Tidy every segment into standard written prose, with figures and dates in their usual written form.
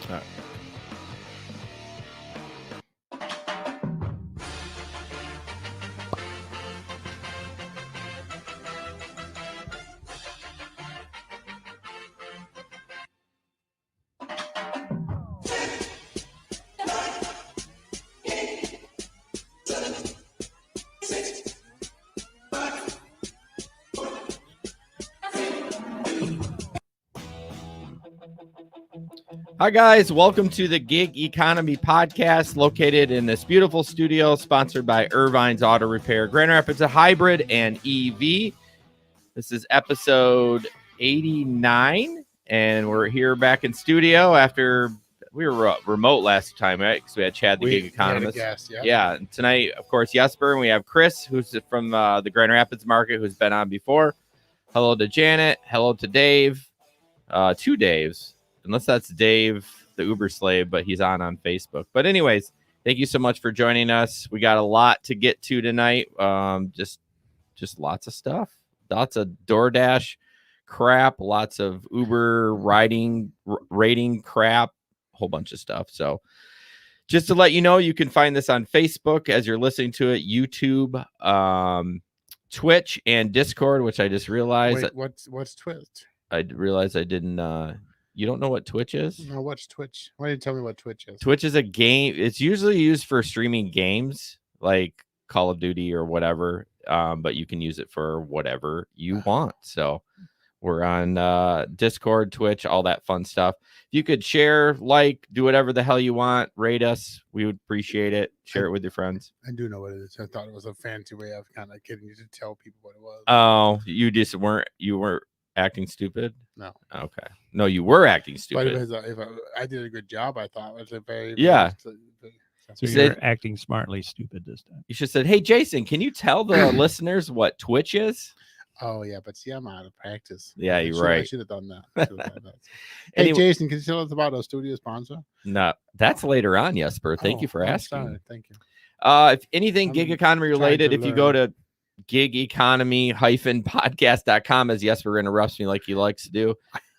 All right. Hi, guys. Welcome to the Gig Economy Podcast, located in this beautiful studio, sponsored by Irvine's Auto Repair. Grand Rapids, a hybrid and EV. This is episode 89, and we're here back in studio after we were remote last time, right? Because we had Chad, the Gig Economist. Yeah. And tonight, of course, Jesper, and we have Chris, who's from the Grand Rapids market, who's been on before. Hello to Janet. Hello to Dave. Two Daves. Unless that's Dave, the Uber slave, but he's on Facebook. But anyways, thank you so much for joining us. We got a lot to get to tonight. Just lots of stuff. Lots of DoorDash crap. Lots of Uber rating crap. A whole bunch of stuff. So just to let you know, you can find this on Facebook as you're listening to it, YouTube, Twitch, and Discord, which I just realized. Wait, what's Twitch? I realized I didn't... You don't know what Twitch is? No, what's Twitch? Why didn't you tell me what Twitch is? Twitch is a game. It's usually used for streaming games like Call of Duty or whatever, but you can use it for whatever you want. So we're on Discord, Twitch, all that fun stuff. If you could share, like, do whatever the hell you want, rate us. We would appreciate it. Share it with your friends. I do know what it is. I thought it was a fancy way of kind of getting you to tell people what it was. Oh, you just weren't. You weren't acting stupid? No. Okay. No, you were acting stupid. But if I did a good job, I thought it was a very... Yeah. So you're acting smartly stupid this time. You should have said, hey, Jason, can you tell the listeners what Twitch is? Oh, yeah. But see, I'm out of practice. Yeah, you're right. I should have done that. Hey, Jason, can you tell us about our studio sponsor? No, that's later on, Jesper. Thank you for asking. Sorry. Thank you. If anything gig economy related, if you go to gigeconomy-podcast.com, as Jesper interrupts me like he likes to do,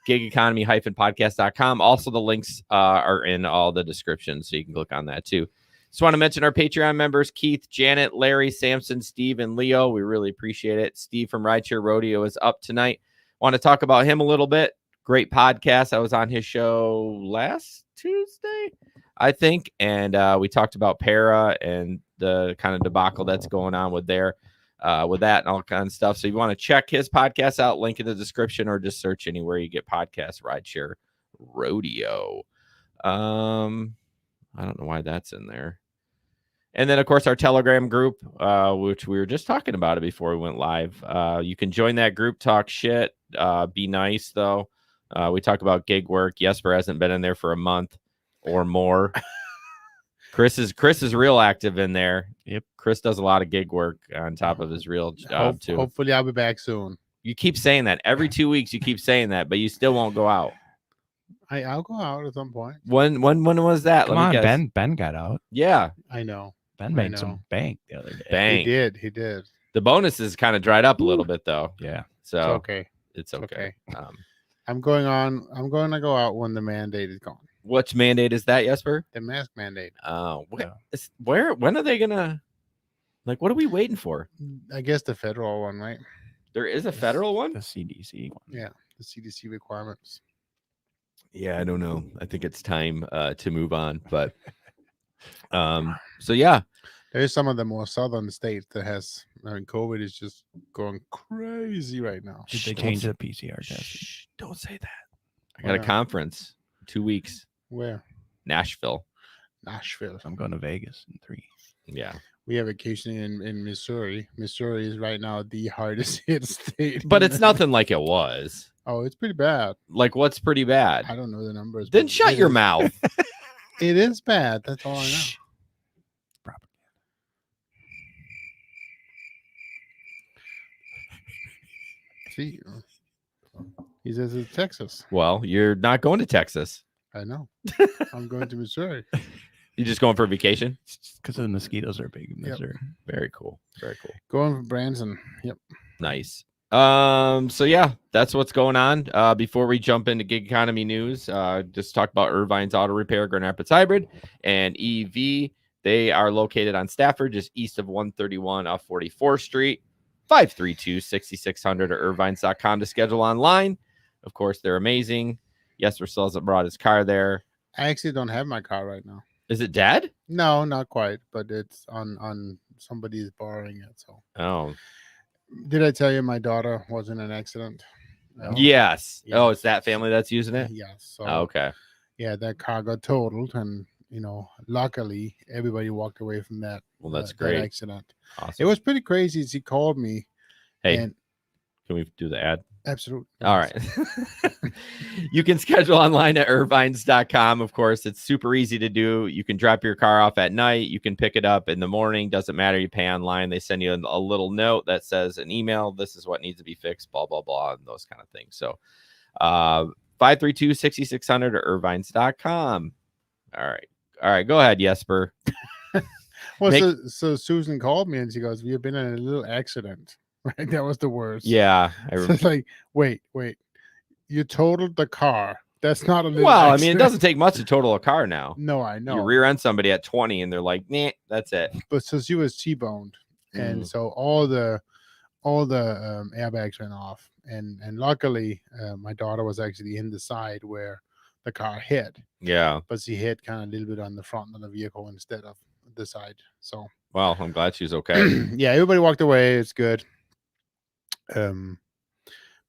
gigeconomy-podcast.com. Also, the links are in all the descriptions, so you can click on that too. Just want to mention our Patreon members, Keith, Janet, Larry, Samson, Steve, and Leo. We really appreciate it. Steve from Rideshare Rodeo is up tonight. Want to talk about him a little bit. Great podcast. I was on his show last Tuesday, I think, and we talked about Para and the kind of debacle that's going on with that and all kinds of stuff. So if you want to check his podcast out, link in the description, or just search anywhere you get podcasts, Rideshare Rodeo. I don't know why that's in there. And then, of course, our Telegram group, which we were just talking about it before we went live. You can join that group, talk shit, be nice, though. We talk about gig work. Jesper hasn't been in there for a month or more. Chris is real active in there. Yep. Chris does a lot of gig work on top of his real job, too. Hopefully, I'll be back soon. You keep saying that. Every 2 weeks, you keep saying that, but you still won't go out. I'll go out at some point. When was that? Come on, Ben got out. Yeah. I know. Ben made some bank the other day. Bank. He did. The bonuses kind of dried up a little bit, though. Yeah. So it's okay. okay. I'm going to go out when the mandate is gone. Which mandate is that, Jesper? The mask mandate. Oh, when are they gonna, like, what are we waiting for? I guess the federal one, right? There is a federal one? The CDC one. Yeah, the CDC requirements. Yeah, I don't know. I think it's time to move on. But so yeah. There's some of the more southern states that COVID is just going crazy right now. Did they change the PCR test? Don't say that. I got a conference 2 weeks. Where? Nashville. I'm going to Vegas in 3. Yeah. We have vacationing in Missouri. Missouri is right now the hardest hit state. But it's nothing like it was. Oh, it's pretty bad. Like, what's pretty bad? I don't know the numbers. Then shut your mouth. It is bad. That's all I know. See, he says it's Texas. Well, you're not going to Texas. I know. I'm going to Missouri. You just going for vacation? Because the mosquitoes are big in Missouri. Very cool. Very cool. Going for Branson. Yep. Nice. So yeah, that's what's going on. Before we jump into gig economy news, just talk about Irvine's Auto Repair, Grand Rapids Hybrid, and EV. They are located on Stafford, just east of 131 off 44th Street, 532-6600 or irvines.com to schedule online. Of course, they're amazing. Jesper still hasn't brought his car there. I actually don't have my car right now. Is it dead? No, not quite, but it's on somebody's borrowing it. So. Oh. Did I tell you my daughter was in an accident? No. Yes. Yes. Oh, it's that family that's using it? Yes. So, okay. Yeah, that car got totaled, and luckily everybody walked away from that. Well, that's great. That accident. Awesome. It was pretty crazy. She called me. Hey, and can we do the ad? Absolutely. All right. You can schedule online at irvines.com. Of course, it's super easy to do. You can drop your car off at night. You can pick it up in the morning. Doesn't matter. You pay online. They send you a little note that says an email. This is what needs to be fixed, blah, blah, blah, and those kind of things. So 532-6600 or irvines.com. All right. Go ahead, Jesper. Well, so Susan called me and she goes, "We've been in a little accident." Right? That was the worst. Yeah. So it's like, wait. You totaled the car. That's not a little Well, accident. I mean, it doesn't take much to total a car now. No, I know. You rear end somebody at 20 and they're like, nah, that's it. But so she was T-boned. And so all the airbags went off. And luckily, my daughter was actually in the side where the car hit. Yeah. But she hit kind of a little bit on the front of the vehicle instead of the side. So. Well, I'm glad she's okay. Yeah, everybody walked away. It's good.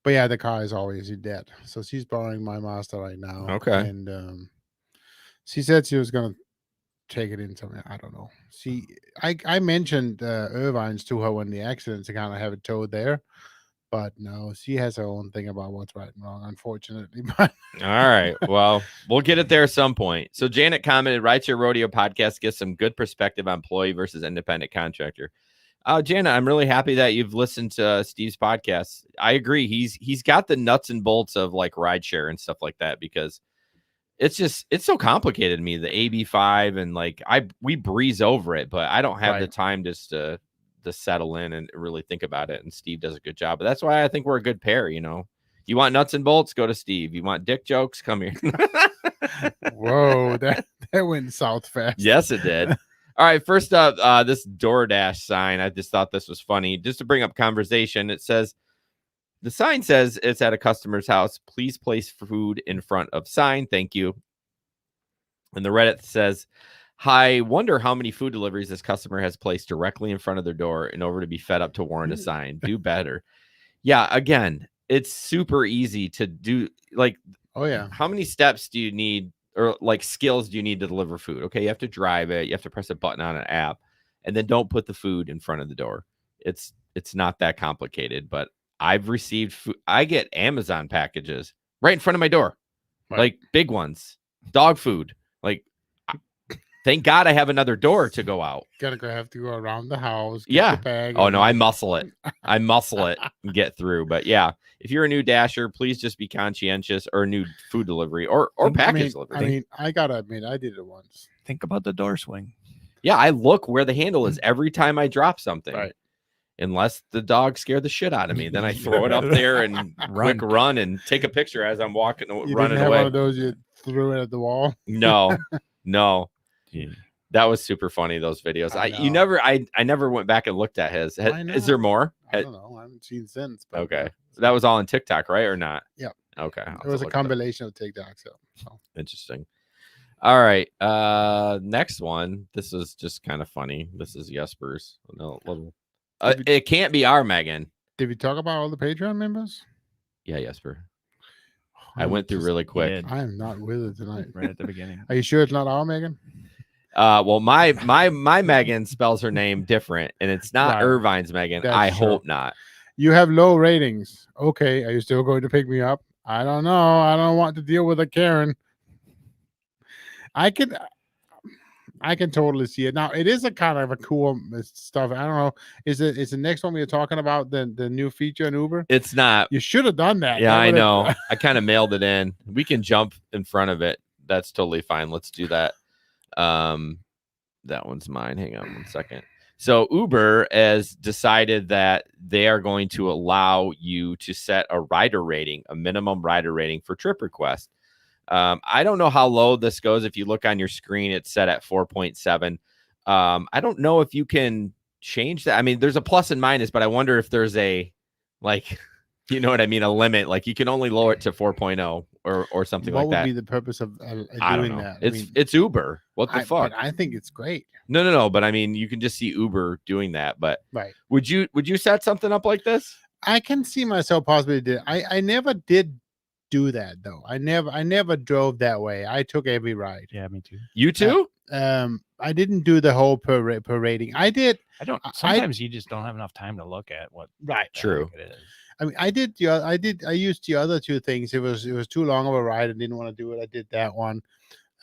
But yeah, the car is always dead. So she's borrowing my Mazda right now. Okay. And she said she was gonna take it in somewhere. I don't know. I mentioned Irvine's to her when the accident to kind of have it towed there. But no, she has her own thing about what's right and wrong, unfortunately. All right. Well, we'll get it there at some point. So Janet commented, Right Your Rodeo podcast gives some good perspective on employee versus independent contractor. Janet, I'm really happy that you've listened to Steve's podcast. I agree. He's got the nuts and bolts of like rideshare and stuff like that, because it's so complicated to me, the AB5, and like we breeze over it, but I don't have the time just to settle in and really think about it. And Steve does a good job. But that's why I think we're a good pair. You want nuts and bolts, go to Steve. You want dick jokes, come here. Whoa, that went south fast. Yes, it did. All right, first up, this DoorDash sign. I just thought this was funny. Just to bring up conversation, the sign says it's at a customer's house. Please place food in front of sign. Thank you. And the Reddit says, I wonder how many food deliveries this customer has placed directly in front of their door in order to be fed up to warrant a sign. Do better. Yeah, again, it's super easy to do. Like, oh yeah, how many steps do you need, or like skills do you need to deliver food? Okay, you have to drive it. You have to press a button on an app, and then don't put the food in front of the door. It's not that complicated. But I've received food. I get Amazon packages right in front of my door, like big ones, dog food. Like, thank God I have another door to go out. Have to go around the house. Yeah. The bag, oh no, I muscle it. I muscle it and get through. But yeah, if you're a new dasher, please just be conscientious, or a new food delivery or package delivery. I gotta admit, I did it once. Think about the door swing. Yeah, I look where the handle is every time I drop something. Right. Unless the dog scared the shit out of me, then I throw it up there and quick run and take a picture as I'm walking, running away. One of those you threw it at the wall. No. Yeah. That was super funny, those videos. I never went back and looked at his. Is there more? I don't know. I haven't seen since. But okay. So that was all on TikTok, right? Or not? Yeah. Okay. It was a combination of TikToks. So. Interesting. All right. Next one. This is just kind of funny. This is Jesper's. It can't be our Megan. Did we talk about all the Patreon members? Yeah, Jesper. I went through really quick. I am not with it tonight. Right at the beginning. Are you sure it's not our Megan? Well, my Megan spells her name different, and it's not Irvine's Megan. I hope not. You have low ratings. Okay, are you still going to pick me up? I don't know. I don't want to deal with a Karen. I can totally see it. Now, it is a kind of a cool stuff. I don't know. Is the next one we are talking about the new feature in Uber? It's not. You should have done that. Yeah, I know. I kind of mailed it in. We can jump in front of it. That's totally fine. Let's do that. That one's mine. Hang on one second. So Uber has decided that they are going to allow you to set a rider rating, a minimum rider rating for trip request. I don't know how low this goes. If you look on your screen, it's set at 4.7. I don't know if you can change that. I mean, there's a plus and minus, but I wonder if there's a, like, you know what I mean? A limit, like you can only lower it to 4.0 or something What like that. would be the purpose of I don't doing know. that? It's Uber. What the fuck? But I think it's great. No. But I mean, you can just see Uber doing that. But Right. would you set something up like this? I can see myself possibly did. I never did do that though. I never drove that way. I took every ride. Yeah, me too. You too? I didn't do the whole per rating. I did. I don't. Sometimes you just don't have enough time to look at what. Right. the True. heck it is. I mean, I used the other two things. It was too long of a ride. I didn't want to do it. I did that one.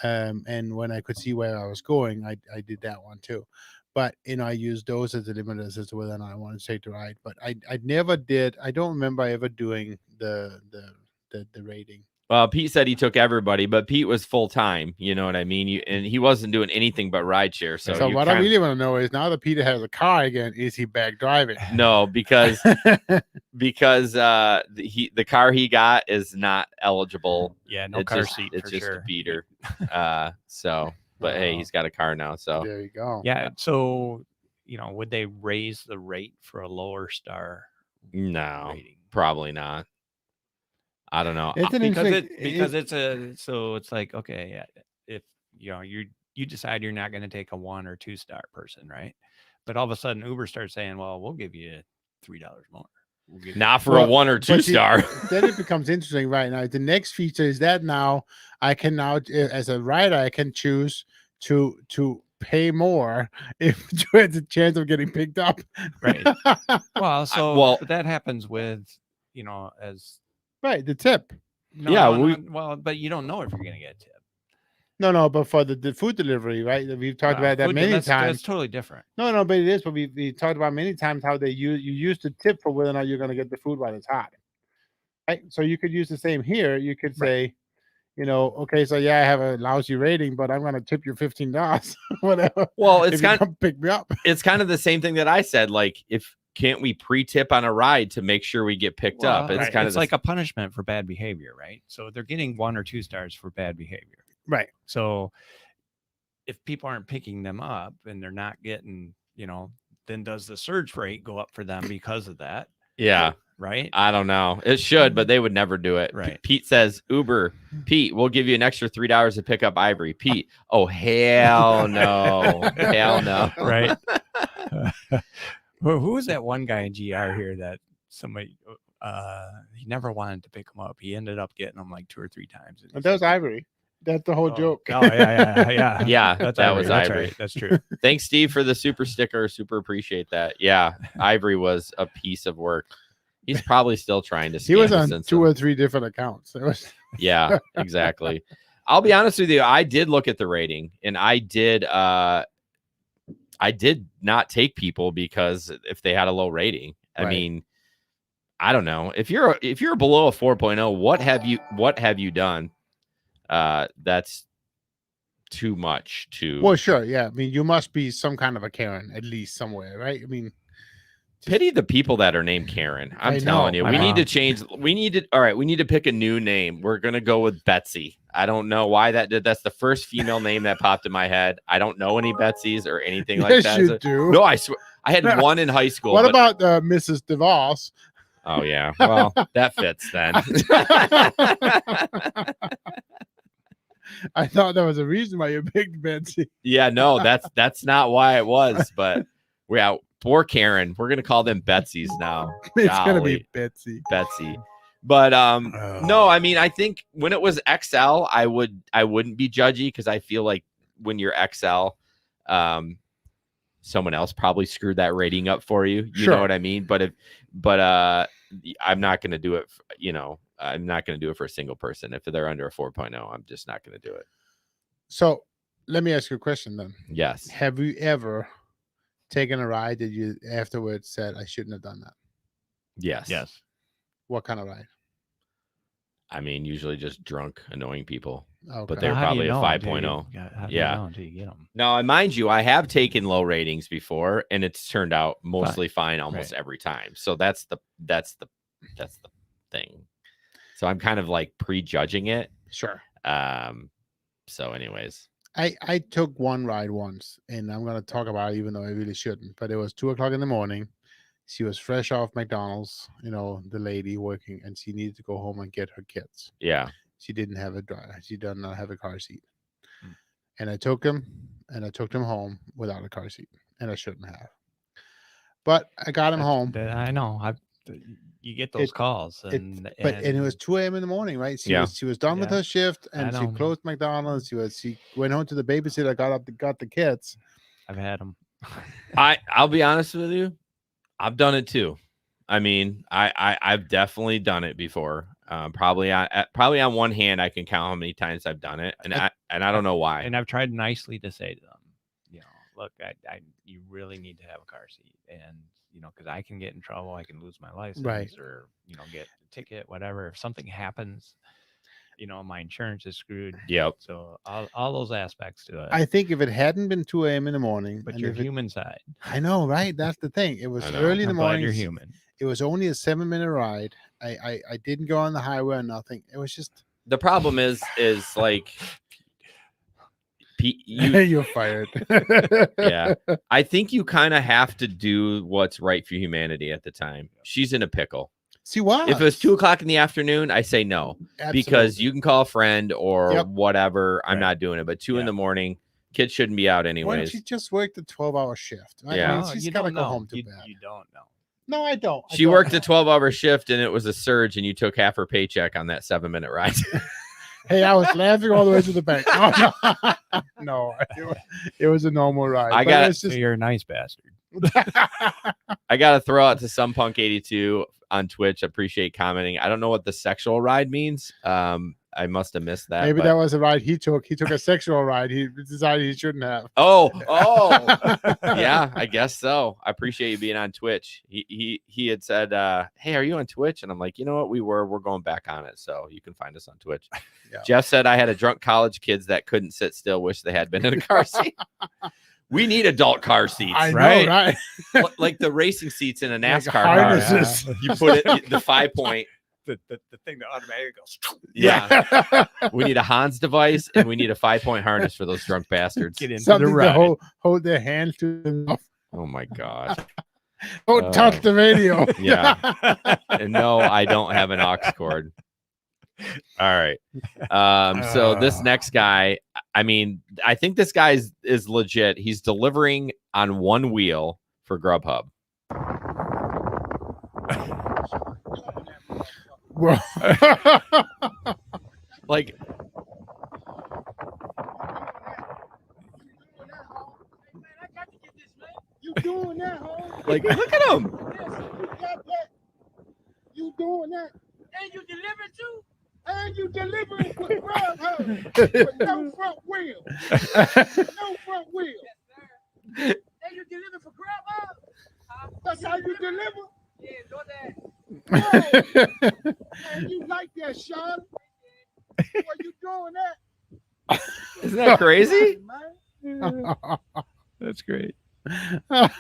And when I could see where I was going, I did that one too. But I used those as the limiters as to whether or not I wanted to take the ride. But I never did. I don't remember ever doing the rating. Well, Pete said he took everybody, but Pete was full time. You know what I mean? And he wasn't doing anything but rideshare. So what I really want to know is, now that Peter has a car again, is he back driving? No, because the car he got is not eligible. Yeah, no It's car just, seat It's for just sure. a beater. But hey, he's got a car now. So There you go. Yeah. So, would they raise the rate for a lower star no, rating? probably not. I don't know. It's an Because it's like, okay, yeah, if you decide you're not going to take a 1 or 2 star person, right? But all of a sudden Uber starts saying, well, we'll give you $3 more. Not for a 1 or 2 star. Then it becomes interesting right now. The next feature is that now I can as a rider, I can choose to pay more if there's a chance of getting picked up. Right. Well, but that happens with, as right, the tip. But you don't know if you're going to get a tip. No, but for the food delivery, right? We've talked about that many times. That's totally different. No, but it is. But we talked about many times how you use the tip for whether or not you're going to get the food while it's hot. Right. So you could use the same here. You could say, okay, so yeah, I have a lousy rating, but I'm going to tip you $15, whatever. Well, it's kind of pick me up. It's kind of the same thing that I said. Like, can't we pre-tip on a ride to make sure we get picked up? It's like a punishment for bad behavior, right? So they're getting 1 or 2 stars for bad behavior. Right. So if people aren't picking them up and they're not getting, then does the surge rate go up for them because of that? Yeah. Right. I don't know. It should, but they would never do it. Right. Pete says, Uber, Pete, we'll give you an extra $3 to pick up Ivory. Pete, oh, hell no. Hell no. Right. Who was that one guy in GR here that somebody, he never wanted to pick him up. He ended up getting him like 2 or 3 times. That was Ivory. That's the whole joke. Oh, yeah. Yeah, that was Ivory. Right. That's true. Thanks, Steve, for the super sticker. Super appreciate that. Yeah, Ivory was a piece of work. He's probably still trying to. He was on 2 or 3 different accounts. Yeah, exactly. I'll be honest with you. I did look at the rating, and I did not take people because if they had a low rating. I mean, I don't know. If you're below a 4.0, what have you done? That's too much to. Well, sure, yeah. I mean, you must be some kind of a Karen at least somewhere, right? I mean, pity the people that are named Karen. I'm telling you, we need to change. We need to pick a new name. We're gonna go with Betsy. I don't know why that did. That's the first female name that popped in my head. I don't know any Betsy's or anything like that. You do. No, I swear. I had one in high school. What about Mrs. DeVos? Oh yeah, well that fits then. I thought there was a reason why you picked Betsy. Yeah, no, that's not why it was. But yeah, poor Karen. We're gonna call them Betsy's now. It's gonna be Betsy. But no, I mean, I think when it was XL, I wouldn't be judgy because I feel like when you're XL, someone else probably screwed that rating up for you. You know what I mean? But I'm not gonna do it. I'm not going to do it for a single person. If they're under a 4.0, I'm just not going to do it. So let me ask you a question then. Yes. Have you ever taken a ride that you afterwards said, I shouldn't have done that? Yes. Yes. What kind of ride? I mean, usually just drunk, annoying people. Okay. But they were How do you probably a know 5.0. How do Yeah. you know until you get them? Now, and mind you, I have taken low ratings before, and it's turned out mostly fine almost Right. every time. So that's the thing. So I'm kind of like prejudging it. Sure. So anyways, I took one ride once, and I'm going to talk about it, even though I really shouldn't. But it was 2:00 in the morning. She was fresh off McDonald's, the lady working, and she needed to go home and get her kids. yeah. She didn't have a driver. She did not have a car seat. Mm. And I took him home without a car seat, and I shouldn't have. But I got him home. I know. You get those calls, and it was 2 a.m. in the morning, right? She was done with Yeah. her shift, I and she know. closed McDonald's. She went home to the babysitter, got the kids. I've had them. I'll be honest with you, I've done it too. I mean, I've definitely done it before. Probably on one hand, I can count how many times I've done it, and I don't know why. And I've tried nicely to say to them, look, you really need to have a car seat, and because I can get in trouble, I can lose my license, Right. or get a ticket, whatever. If something happens, my insurance is screwed. Yep. So all those aspects to it. I think if it hadn't been 2 a.m. in the morning, But and you're if it- human side. I know, right? That's the thing. It was I know. early in the I'm glad morning. you're human. It was only a 7-minute ride. I didn't go on the highway or nothing. It was just The problem is like you're fired. yeah. I think you kind of have to do what's right for humanity at the time. She's in a pickle. See what? If it was 2:00 in the afternoon, I say no. Because Absolutely. you can call a friend or Yep. whatever. I'm Right. not doing it. But 2 in the morning, kids shouldn't be out Why don't anyways. she just worked a 12-hour shift? Right? Yeah. I mean, No, she's you got to don't go know. home to You bed. don't know. No, I don't. She worked a 12-hour shift and it was a surge, and you took half her paycheck on that 7-minute ride. Hey, I was laughing all the way to the bank. No, it was a normal ride. I But got it's So just you're a nice bastard. I got to throw out to SomePunk82 on Twitch. Appreciate commenting. I don't know what the sexual ride means. I must have missed that. maybe but- that was a ride he took. He took a sexual ride. He decided he shouldn't have. Oh, yeah, I guess so. I appreciate you being on Twitch. He had said, "Hey, are you on Twitch?" And I'm like, you know what, we're going back on it, so you can find us on Twitch. Yeah. Jeff said I had a drunk college kids that couldn't sit still. Wish they had been in a car seat. We need adult car seats, I right? know, right? Like the racing seats in a NASCAR car. harnesses. You put it the 5-point. The thing that automatically goes. Yeah. We need a Hans device and we need a 5-point harness for those drunk bastards. Get into Something the to ride. hold their hand to the mouth. Oh my god. Don't touch the radio. Yeah. And no, I don't have an aux cord. All right. So this next guy, I mean, I think this guy is legit. He's delivering on one wheel for Grubhub. Well, Like, You doing that, homie? look at him. You got that? You doing that? And you delivering too? And you delivering with Grubhub with no front wheel. No front wheel. And you deliver for Grubhub? That's how you deliver? Yeah, do that. And you like that, Sean? Boy, you doing that? Isn't that crazy? Man. That's great. I'm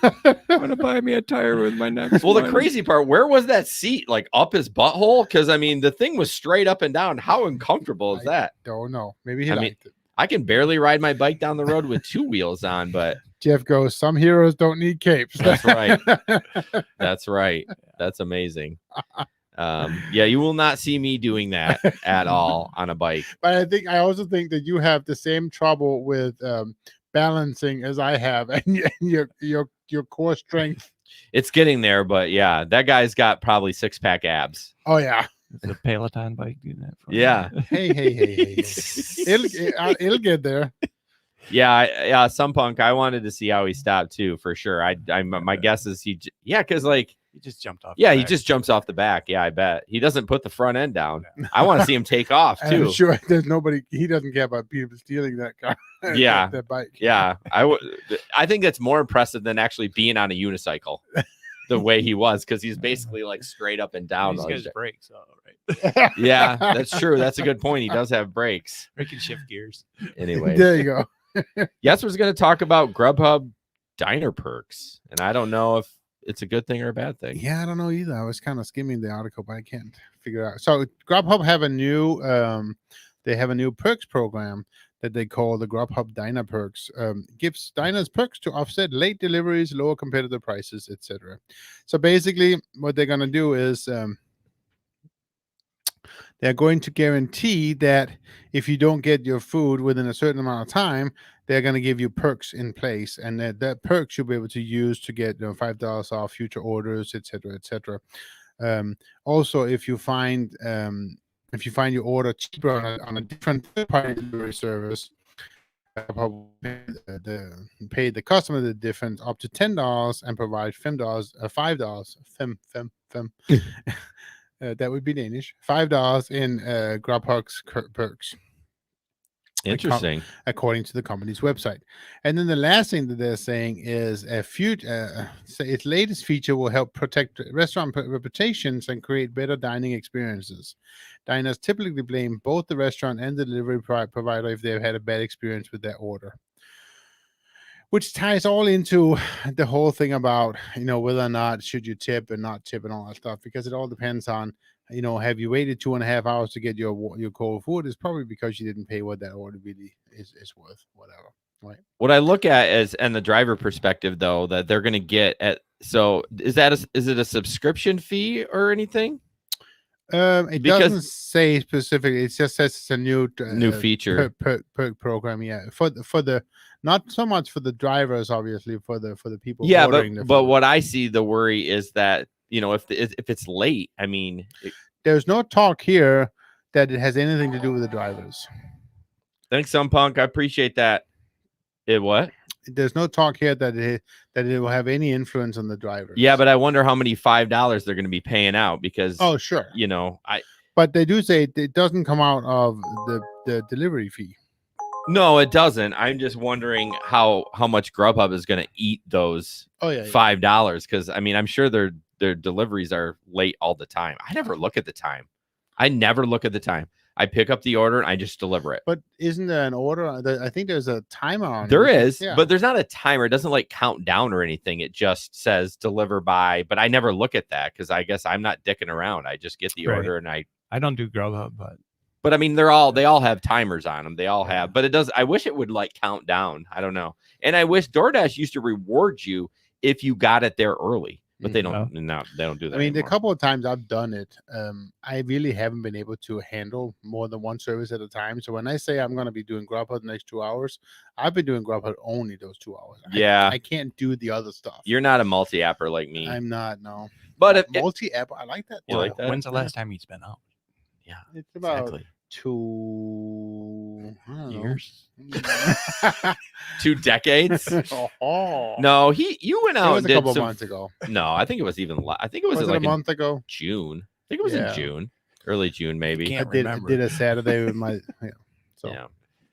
gonna buy me a tire with my next. Well, the one. crazy part, where was that seat? Like up his butthole? Because I mean, the thing was straight up and down. How uncomfortable is that? don't know. Maybe he I mean, liked it. I can barely ride my bike down the road with 2 wheels on, but Jeff goes, some heroes don't need capes. that's right. That's right. That's amazing. Yeah, you will not see me doing that at all on a bike. But I also think that you have the same trouble with balancing as I have, and your core strength. It's getting there, but yeah, that guy's got probably 6-pack abs. Oh yeah. Is the Peloton bike doing that for Yeah. Hey. It'll get there. Yeah, some punk. I wanted to see how he stopped too, for sure. My guess is because like, He just jumped off. yeah, the he back. just jumps off the back. Yeah, I bet he doesn't put the front end down. I want to see him take off I'm too. sure there's nobody. He doesn't care about people stealing that car. Yeah. that bike. Yeah, I think that's more impressive than actually being on a unicycle. the way he was, because he's basically like straight up and down. He's while got he's his driving. brakes, all right. Yeah, that's true. That's a good point. He does have brakes. He can shift gears. Anyways, There you go. yes, we're going to talk about Grubhub diner perks, and I don't know if it's a good thing or a bad thing. Yeah, I don't know either. I was kind of skimming the article, but I can't figure it out. So Grubhub have a new perks program that they call the Grubhub Diner Perks. Gives diners perks to offset late deliveries, lower competitive prices, etc. So basically, what they're going to do is they're going to guarantee that if you don't get your food within a certain amount of time, they're going to give you perks in place, and that perks you'll be able to use to get $5 off future orders, etc., etc. Also, if you find your order cheaper on a different third-party delivery service, pay the customer the difference up to $10 and provide $5. That would be Danish. $5 in Grubhub's perks. Interesting. According to the company's website. And then the last thing that they're saying is its latest feature will help protect restaurant reputations and create better dining experiences. Diners typically blame both the restaurant and the delivery provider if they've had a bad experience with their order, which ties all into the whole thing about whether or not should you tip and not tip and all that stuff, because it all depends on have you waited 2.5 hours to get your cold food? It's probably because you didn't pay what that order really is worth, whatever. Right. What I look at is, and the driver perspective, though, that they're going to get at. So is it a subscription fee or anything? It doesn't say specifically. It just says it's a new feature perk program. Yeah, for the not so much for the drivers, obviously for the people. Yeah, ordering but what I see the worry is that if it's late, I mean, there's no talk here that it has anything to do with the drivers. Thanks, some punk. I appreciate that. It what? There's no talk here that it will have any influence on the drivers. Yeah, but I wonder how many $5 they're going to be paying out, because sure, but they do say it doesn't come out of the delivery fee. No, it doesn't. I'm just wondering how much Grubhub is going to eat those $5, because I mean, I'm sure their deliveries are late all the time. I never look at the time. I pick up the order and I just deliver it. But isn't there an order? I think there's a timer on there it. Is, but there's not a timer. It doesn't like count down or anything. It just says deliver by, but I never look at that because I guess I'm not dicking around. I just get the order and I don't do Grubhub, but I mean, they all have timers on them. They all have, but it does. I wish it would like count down. I don't know. And I wish DoorDash used to reward you if you got it there early, but they don't. No, they don't do that. I mean, anymore. the couple of times I've done it, I really haven't been able to handle more than one service at a time. So when I say I'm going to be doing Grubhub the next 2 hours, I've been doing Grubhub only those 2 hours. Yeah, I can't do the other stuff. You're not a multi-apper like me. I'm not. No, but if multi-app, I like that. You like that? When's the last time you spent out? Yeah, it's about exactly. 2 years. 2 decades. Oh. No, you went out. It was a couple months ago. No, I think it was even. I think it was like a month ago. June. I think it was in June, early June, maybe. I did a Saturday with my. So. Yeah.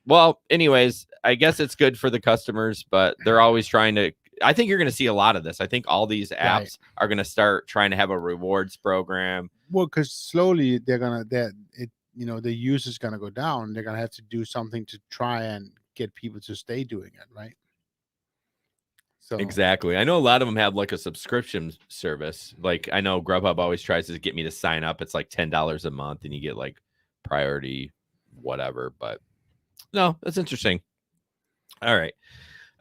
Well, anyways, I guess it's good for the customers, but they're always trying to. I think you're going to see a lot of this. I think all these apps are going to start trying to have a rewards program. Well, because slowly the user's going to go down. They're going to have to do something to try and get people to stay doing it, right? So exactly. I know a lot of them have like a subscription service. Like I know Grubhub always tries to get me to sign up. It's like $10 a month and you get like priority whatever. But no, that's interesting. All right.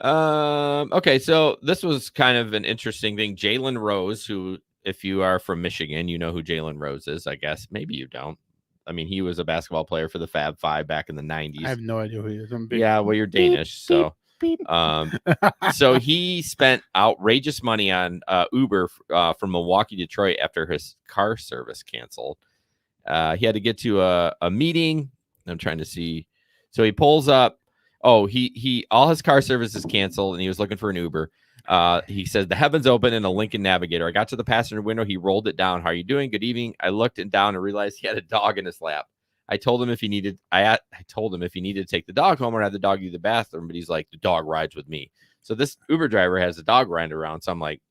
Okay, so this was kind of an interesting thing. Jalen Rose, who, if you are from Michigan, you know who Jalen Rose is, I guess. Maybe you don't. I mean, he was a basketball player for the Fab Five back in the 90s. I have no idea who he is. Yeah, well, you're Danish, so so he spent outrageous money on Uber from Milwaukee, Detroit after his car service canceled. He had to get to a meeting. I'm trying to see. So he pulls up. Oh, he all his car service is canceled, and he was looking for an Uber. He says the heavens open in a Lincoln Navigator. I got to the passenger window. He rolled it down. How are you doing? Good evening. I looked down and realized he had a dog in his lap. I told him if he needed, I told him if he needed to take the dog home or have the dog use the bathroom, but he's like, the dog rides with me. So this Uber driver has a dog riding around. So I'm like,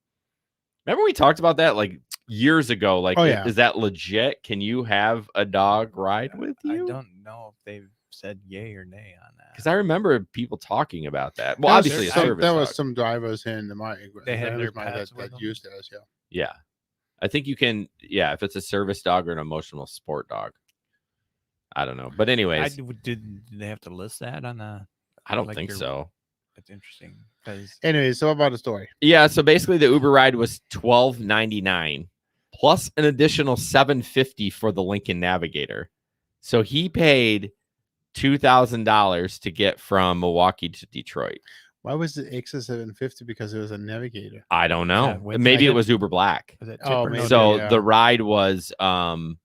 Remember we talked about that like years ago. Like, Oh, yeah. is that legit? Can you have a dog ride with I you? don't know if they've said yay or nay on that. Because I remember people talking about that. Well, There was obviously a some- service there was dog. some drivers here in the market. They had their pets with that them? used theirs. Yeah. Yeah. I think you can, yeah, if it's a service dog or an emotional sport dog. I don't know. But anyways, did they have to list that on the? I don't like think your- so. That's interesting because Anyway, so about the story. Yeah, so basically the Uber ride was $12.99 plus an additional $7.50 for the Lincoln Navigator. So he paid $2,000 to get from Milwaukee to Detroit. Why was it extra 750? Because it was a Navigator. I don't know. Yeah, with Maybe it that- was Uber Black. was it Oh, tip or maybe. no So tip? yeah. the ride was the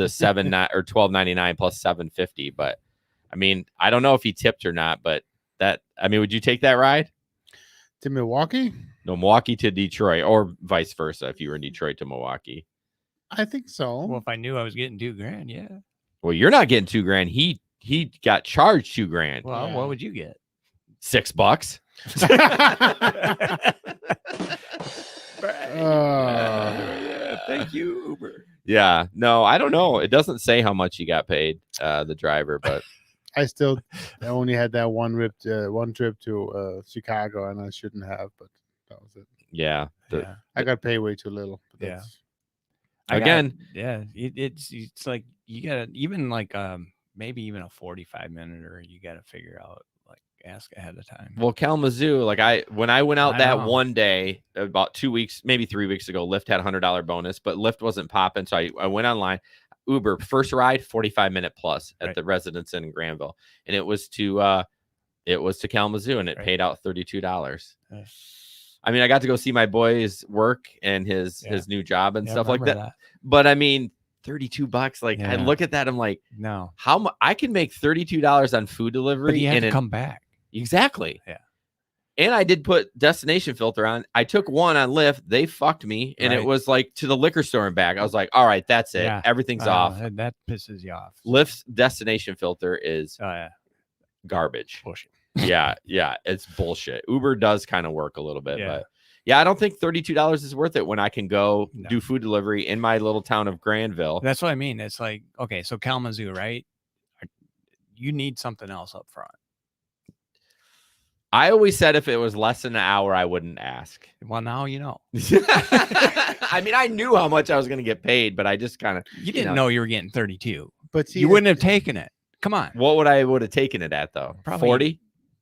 $12.99 plus $7.50. But I mean, I don't know if he tipped or not. But would you take that ride? To Milwaukee? No, Milwaukee to Detroit, or vice versa. If you were in Detroit to Milwaukee. I think so. Well, if I knew I was getting $2,000, yeah. Well, you're not getting $2,000. He got charged $2,000. Well, Yeah. what would you get? $6. Thank you, Uber. Yeah, no, I don't know. It doesn't say how much he got paid, the driver, but I only had that one trip to Chicago, and I shouldn't have, but that was it. yeah. Yeah. I got paid way too little. but Yeah. that's- Again, it's like you gotta even like maybe even a 45-minute or you gotta figure out like ask ahead of time. Well, Kalamazoo, like when I went out I that know. one day about 2 weeks, maybe 3 weeks ago, Lyft had $100 bonus, but Lyft wasn't popping. So I went online. Uber first ride 45-minute plus at Right. the Residence Inn in Granville, and it was to Kalamazoo, and it Right. paid out $32. Uh, I mean, I got to go see my boy's work and his Yeah. new job and yeah, stuff like remember that. But I mean, $32. Like I Yeah. look at that, I'm like, No, how much I can make $32 on food delivery, but you have and to come back. exactly. Yeah. And I did put destination filter on. I took one on Lyft. They fucked me, and it Right. was like to the liquor store and back. I was like, all right, that's it. Yeah. Everything's off. That pisses you off. Lyft's destination filter is Oh yeah, garbage. bullshit. Yeah, it's bullshit. Uber does kind of work a little bit, Yeah. but yeah, I don't think $32 is worth it when I can go No. do food delivery in my little town of Granville. That's what I mean. It's like okay, so Kalamazoo, right? You need something else up front. I always said if it was less than an hour, I wouldn't ask. Well, now you know. I mean, I knew how much I was going to get paid, but I just kind of, You didn't know you were getting 32. But see, You wouldn't have taken it. Come on. what would I would have taken it at though? Probably 40?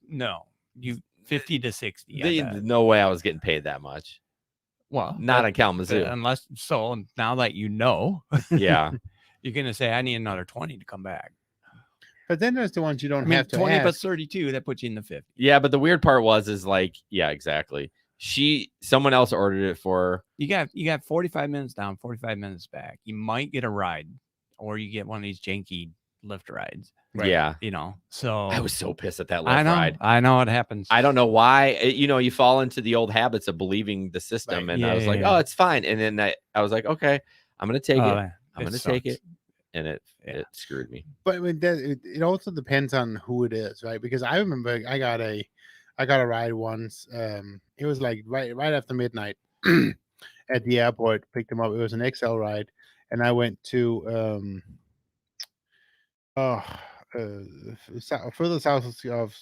No, you 50 to 60. I bet. No way I was getting paid that much. Well, Not that- in Kalamazoo. unless so. Now that you know, Yeah. you're gonna say I need another 20 to come back. But then there's the ones you don't I mean, have to 20 plus ask. 32, that puts you in the 50. Yeah, but the weird part is like, yeah, exactly. Someone else ordered it for her. You got 45 minutes down, 45 minutes back. You might get a ride, or you get one of these janky Lyft rides. Yeah. You know, so I was so pissed at that Lyft I know, ride. I know it happens. I don't know why. You fall into the old habits of believing the system. Right. And I was like, Yeah. oh, it's fine. And then I was like, okay, I'm going to take it. Oh, I'm going to take sucks. it. And it Yeah. screwed me. But I mean, it also depends on who it is, right? Because I remember I got a ride once. It was like right after midnight at the airport. Picked them up. It was an XL ride, and I went to further south of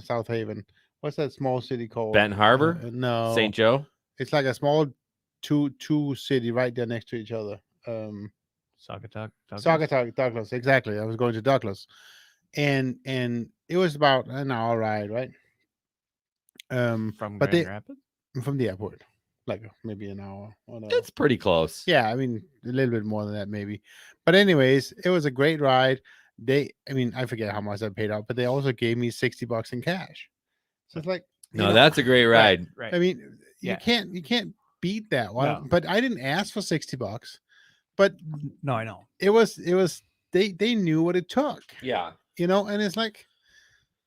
South Haven. What's that small city called? Benton Harbor? No, St. Joe? It's like a small two city right there next to each other. Saugatuck, Douglas? Saugatuck, Douglas. Exactly. I was going to Douglas, and it was about an hour ride, right? from but Grand Rapids. from the airport, like maybe an hour. Or no. It's pretty close. Yeah, I mean a little bit more than that, maybe. But anyways, it was a great ride. I forget how much I paid out, but they also gave me $60 in cash. So it's like, No, that's a great ride. Right. I mean, Yeah. you can't beat that one. No. But I didn't ask for $60. But No, I know. it was they knew what it took, Yeah. and it's like,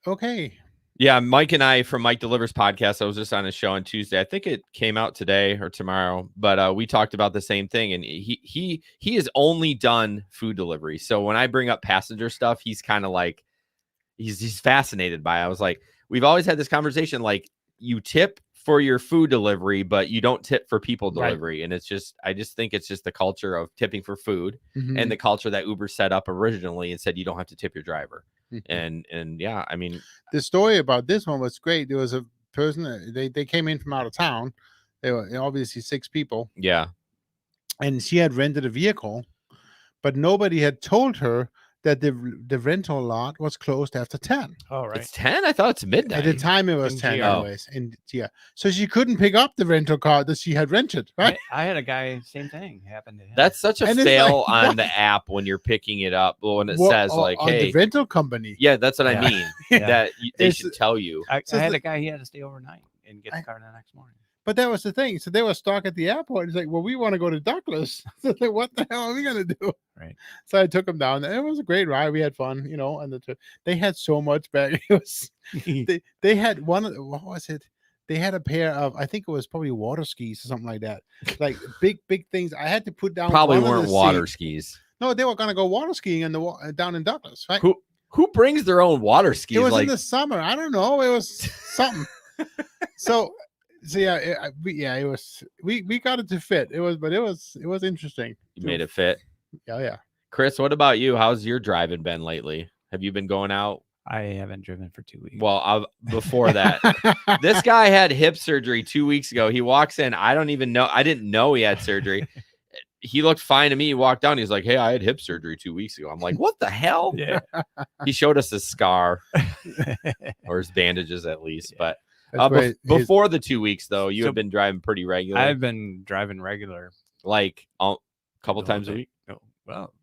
okay, Yeah, Mike and I from Mike Delivers podcast. I was just on his show on Tuesday. I think it came out today or tomorrow, but we talked about the same thing. And he has only done food delivery. So when I bring up passenger stuff, he's kind of like he's fascinated by it. I was like, we've always had this conversation. Like, you tip for your food delivery, but you don't tip for people Right. delivery. And I just think it's just the culture of tipping for food Mhm. and the culture that Uber set up originally and said you don't have to tip your driver. Mhm. And yeah, I mean, The story about this one was great. There was a person they came in from out of town. They were obviously 6 people, yeah. and she had rented a vehicle, but nobody had told her that the rental lot was closed after 10. Oh, It's 10. I thought it's midnight. At the time, it was In 10 GR. anyways. And yeah, so she couldn't pick up the rental car that she had rented. Right? I had a guy, same thing happened to him. That's such a And it's fail like, on the app when you're picking it up. Well, when it Well, says like, on hey, the rental company. yeah, that's what I Yeah. mean. Yeah. That they It's- should tell you. I So had the- a guy, he had to stay overnight and get the car the next morning. But that was the thing. So they were stuck at the airport. It's like, well, we want to go to Douglas. So like, what the hell are we gonna do? Right. So I took them down. It was a great ride. We had fun, and they had so much back. It was they had one. What was it? They had a pair of, I think it was probably water skis or something like that. Like big things. I had to put down. Probably one of weren't the water seats. skis. No, they were gonna go water skiing in the down in Douglas, right? Who brings their own water skis? It was like in the summer. I don't know. It was something. so yeah, it was. We got it to fit. It was interesting. you made it fit. Yeah. Chris, what about you? How's your driving been lately? Have you been going out? I haven't driven for 2 weeks. Well, before that, this guy had hip surgery 2 weeks ago. He walks in. I didn't know he had surgery. He looked fine to me. He walked down. He's like, hey, I had hip surgery 2 weeks ago. I'm like, what the hell? Yeah. He showed us his scar or his bandages at least. Yeah. But That's why before the 2 weeks, though, you So- have been driving pretty regular. I've been driving regular like a couple the times a whole week, day. Well,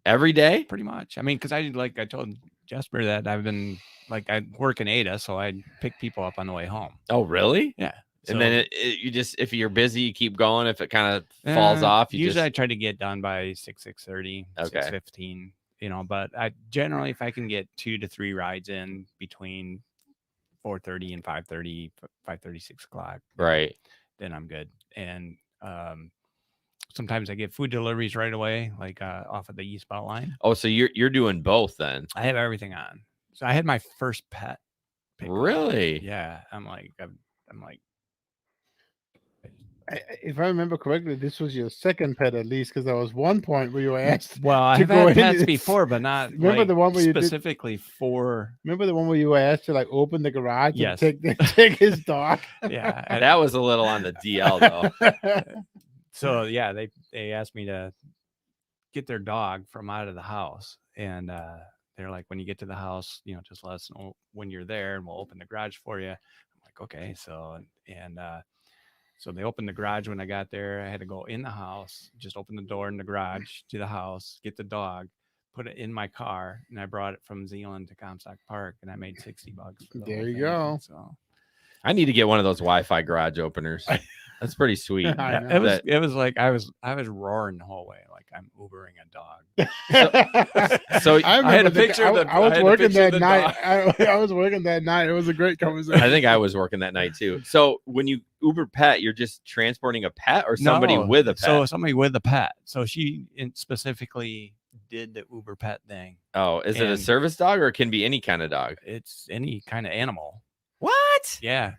every day. pretty much. I mean, because I told Jesper that I've been I work in Ada, so I pick people up on the way home. Oh, really? Yeah. And then you just, if you're busy, you keep going. If it kind of falls off, you usually I just try to get done by 6:30, Okay. 6:15. But I generally, if I can get 2 to 3 rides in between 4:30 and 5:30, 5:30, 6 o'clock, right. then I'm good. And sometimes I get food deliveries right away, like off of the eastbound line. Oh, so you're doing both then? I have everything on. So I had my first pet. pickup. Really? Yeah. I'm like, if I remember correctly, this was your second pet at least, because there was one point where you were asked. well, I to have go had in pets and- before, but not Remember the one where you did- specifically for. Remember the one where you were asked to like open the garage Yes. and take his dog? Yeah. That was a little on the DL though. So yeah, they asked me to get their dog from out of the house, and they're like, when you get to the house, just let us know when you're there, and we'll open the garage for you. I'm like, okay. So so they opened the garage when I got there. I had to go in the house, just open the door in the garage to the house, get the dog, put it in my car, and I brought it from Zealand to Comstock Park, and I made $60 for the There whole you thing. go. So I need to get one of those Wi-Fi garage openers. That's pretty sweet. I yeah, know. it was like I was roaring the whole way, like I'm Ubering a dog. So I I had remember a picture of the- I was I had a working picture of that the night. I was working that night. It was a great conversation. I think I was working that night too. So when you Uber pet, you're just transporting a pet or somebody No, with a pet? So somebody with a pet. So she specifically did the Uber pet thing. Oh, is it a and- service dog or it can be any kind of dog? It's any kind of animal. What? Yeah.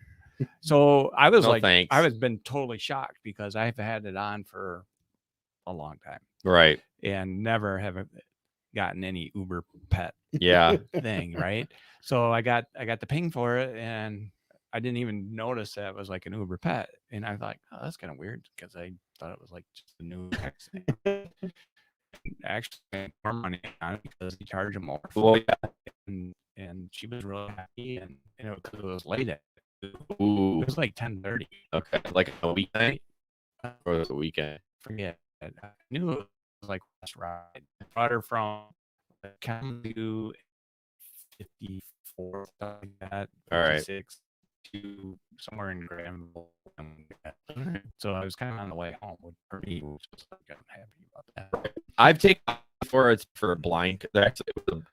So I was No like, thanks. I was been totally shocked because I've had it on for a long time Right. and never have gotten any Uber pet Yeah. thing. Right. So I got the ping for it, and I didn't even notice that it was like an Uber pet. And I was like, oh, that's kind of weird, because I thought it was like just a new text thing. Actually, I spent more money on it because they charge them more. Well, yeah. And she was really happy, and because it was late. Ooh. It was like 10:30. Okay. Like a weeknight or was it a weekend? Forget. I knew it was like last ride. I brought her from Kalamazoo 54, something like that. All right. 56 to somewhere in Granville. So I was kind of on the way home. For me, it was just like, I'm happy about that. I've taken it's for a blind.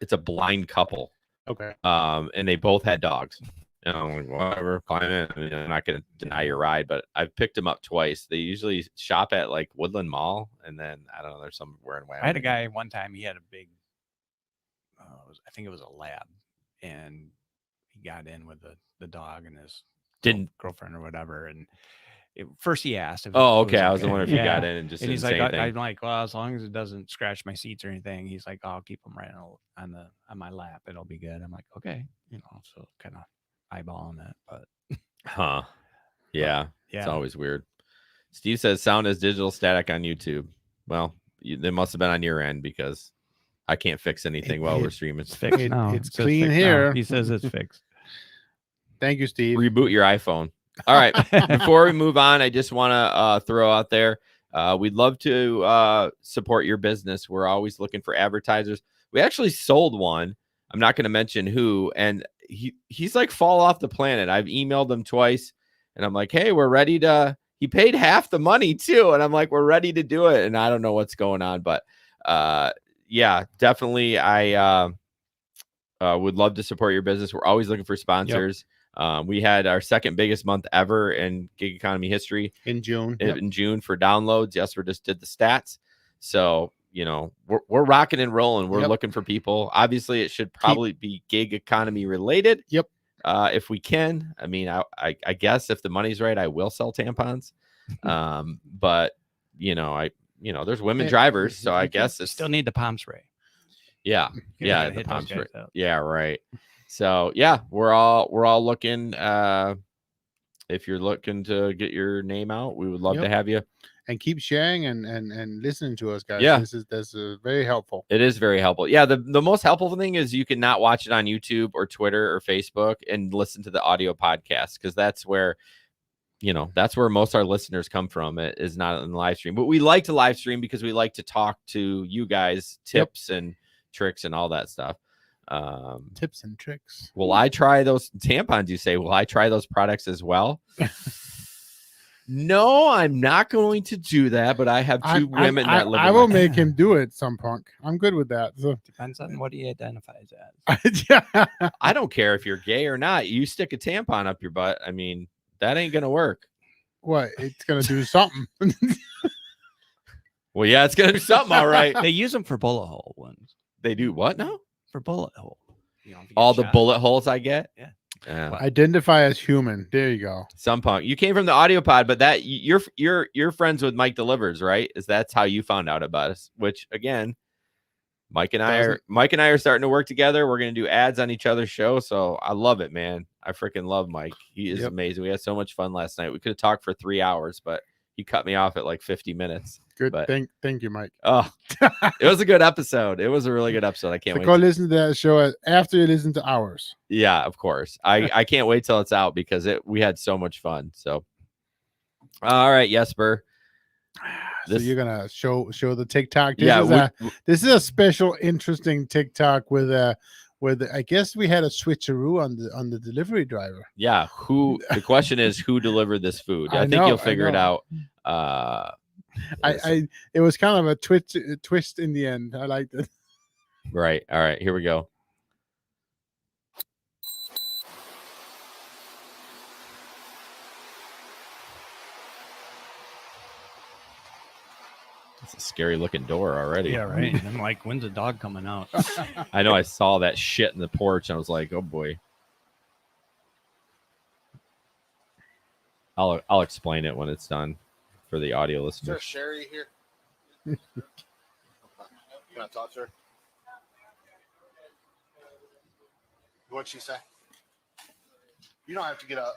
It's a blind couple. Okay. And they both had dogs. And I'm like, whatever, climb in. I mean, I'm not going to deny your ride, but I've picked them up twice. They usually shop at like Woodland Mall, and then I don't know, there's somewhere in Wyoming. I had a guy one time. He had a big, I think it was a lab, and he got in with the dog and his girlfriend or whatever. And first he asked. If Oh, it was okay. I was wondering if you got Yeah. in and just And didn't he's say like, anything. I'm like, well, as long as it doesn't scratch my seats or anything, he's like, I'll keep them right on my lap. It'll be good. I'm like, okay, so kind of eyeballing that, but Huh. Yeah. yeah, It's always weird. Steve says sound is digital static on YouTube. Well, they must have been on your end because I can't fix anything while we're streaming. it's fixed now. It's It says clean fixed here. now. He says it's fixed. Thank you, Steve. Reboot your iPhone. All right. Before we move on, I just want to throw out there, we'd love to support your business. We're always looking for advertisers. We actually sold one. I'm not going to mention who, and he's like fall off the planet. I've emailed him twice, and I'm like, hey, we're ready to. He paid half the money too, and I'm like, we're ready to do it, and I don't know what's going on, but yeah, definitely, I would love to support your business. We're always looking for sponsors. We had our second biggest month ever in gig economy history in June. In June for downloads. Jesper just did the stats, so we're rocking and rolling. We're looking for people. Obviously, it should probably be gig economy related. If we can. I mean, I guess if the money's right, I will sell tampons. But there's women drivers, so I guess it's still need the palm spray. Yeah, Yeah, the palm spray. out. Yeah, right. So yeah, we're all looking. If you're looking to get your name out, we would love to have you. And keep sharing and listening to us, guys. Yeah. This is very helpful. It is very helpful. Yeah, the most helpful thing is you can not watch it on YouTube or Twitter or Facebook and listen to the audio podcast, because that's where most of our listeners come from. It is not in the live stream, but we like to live stream because we like to talk to you guys, tips and tricks and all that stuff. Tips and tricks. Will I try those tampons? You say, will I try those products as well? No, I'm not going to do that, but I have two women that live. I will make him do it, some punk. I'm good with that. So. Depends on what he identifies as. Yeah. I don't care if you're gay or not. You stick a tampon up your butt. I mean, that ain't gonna work. What? It's gonna do something. Well, yeah, it's gonna do something. All right. They use them for bullet hole ones. They do what now? For bullet hole. All the bullet holes I get. Yeah. Identify as human. There you go. Some punk. You came from the audio pod, but that you're friends with Mike Delivers, right? That's how you found out about us. Which again, Mike and I are starting to work together. We're gonna do ads on each other's show, so I love it, man. I freaking love Mike. He is amazing. We had so much fun last night. We could have talked for 3 hours, but he cut me off at like 50 minutes. Good. But, thank you, Mike. Oh, it was a good episode. It was a really good episode. I can't wait. Go listen to that show after you listen to ours. Yeah, of course. I can't wait till it's out because we had so much fun. So, all right, Jesper. So you're gonna show the TikTok. This is a special, interesting TikTok with I guess we had a switcheroo on the delivery driver. Yeah. The question is who delivered this food? I think you'll figure it out. It was kind of a twist in the end. I liked it. Right. All right. Here we go. It's a scary looking door already. Yeah, right. I'm like, when's the dog coming out? I know. I saw that shit in the porch and I was like, oh boy. I'll explain it when it's done for the audio listeners. Is there Sherry here? Can I talk to her? What'd she say? You don't have to get up.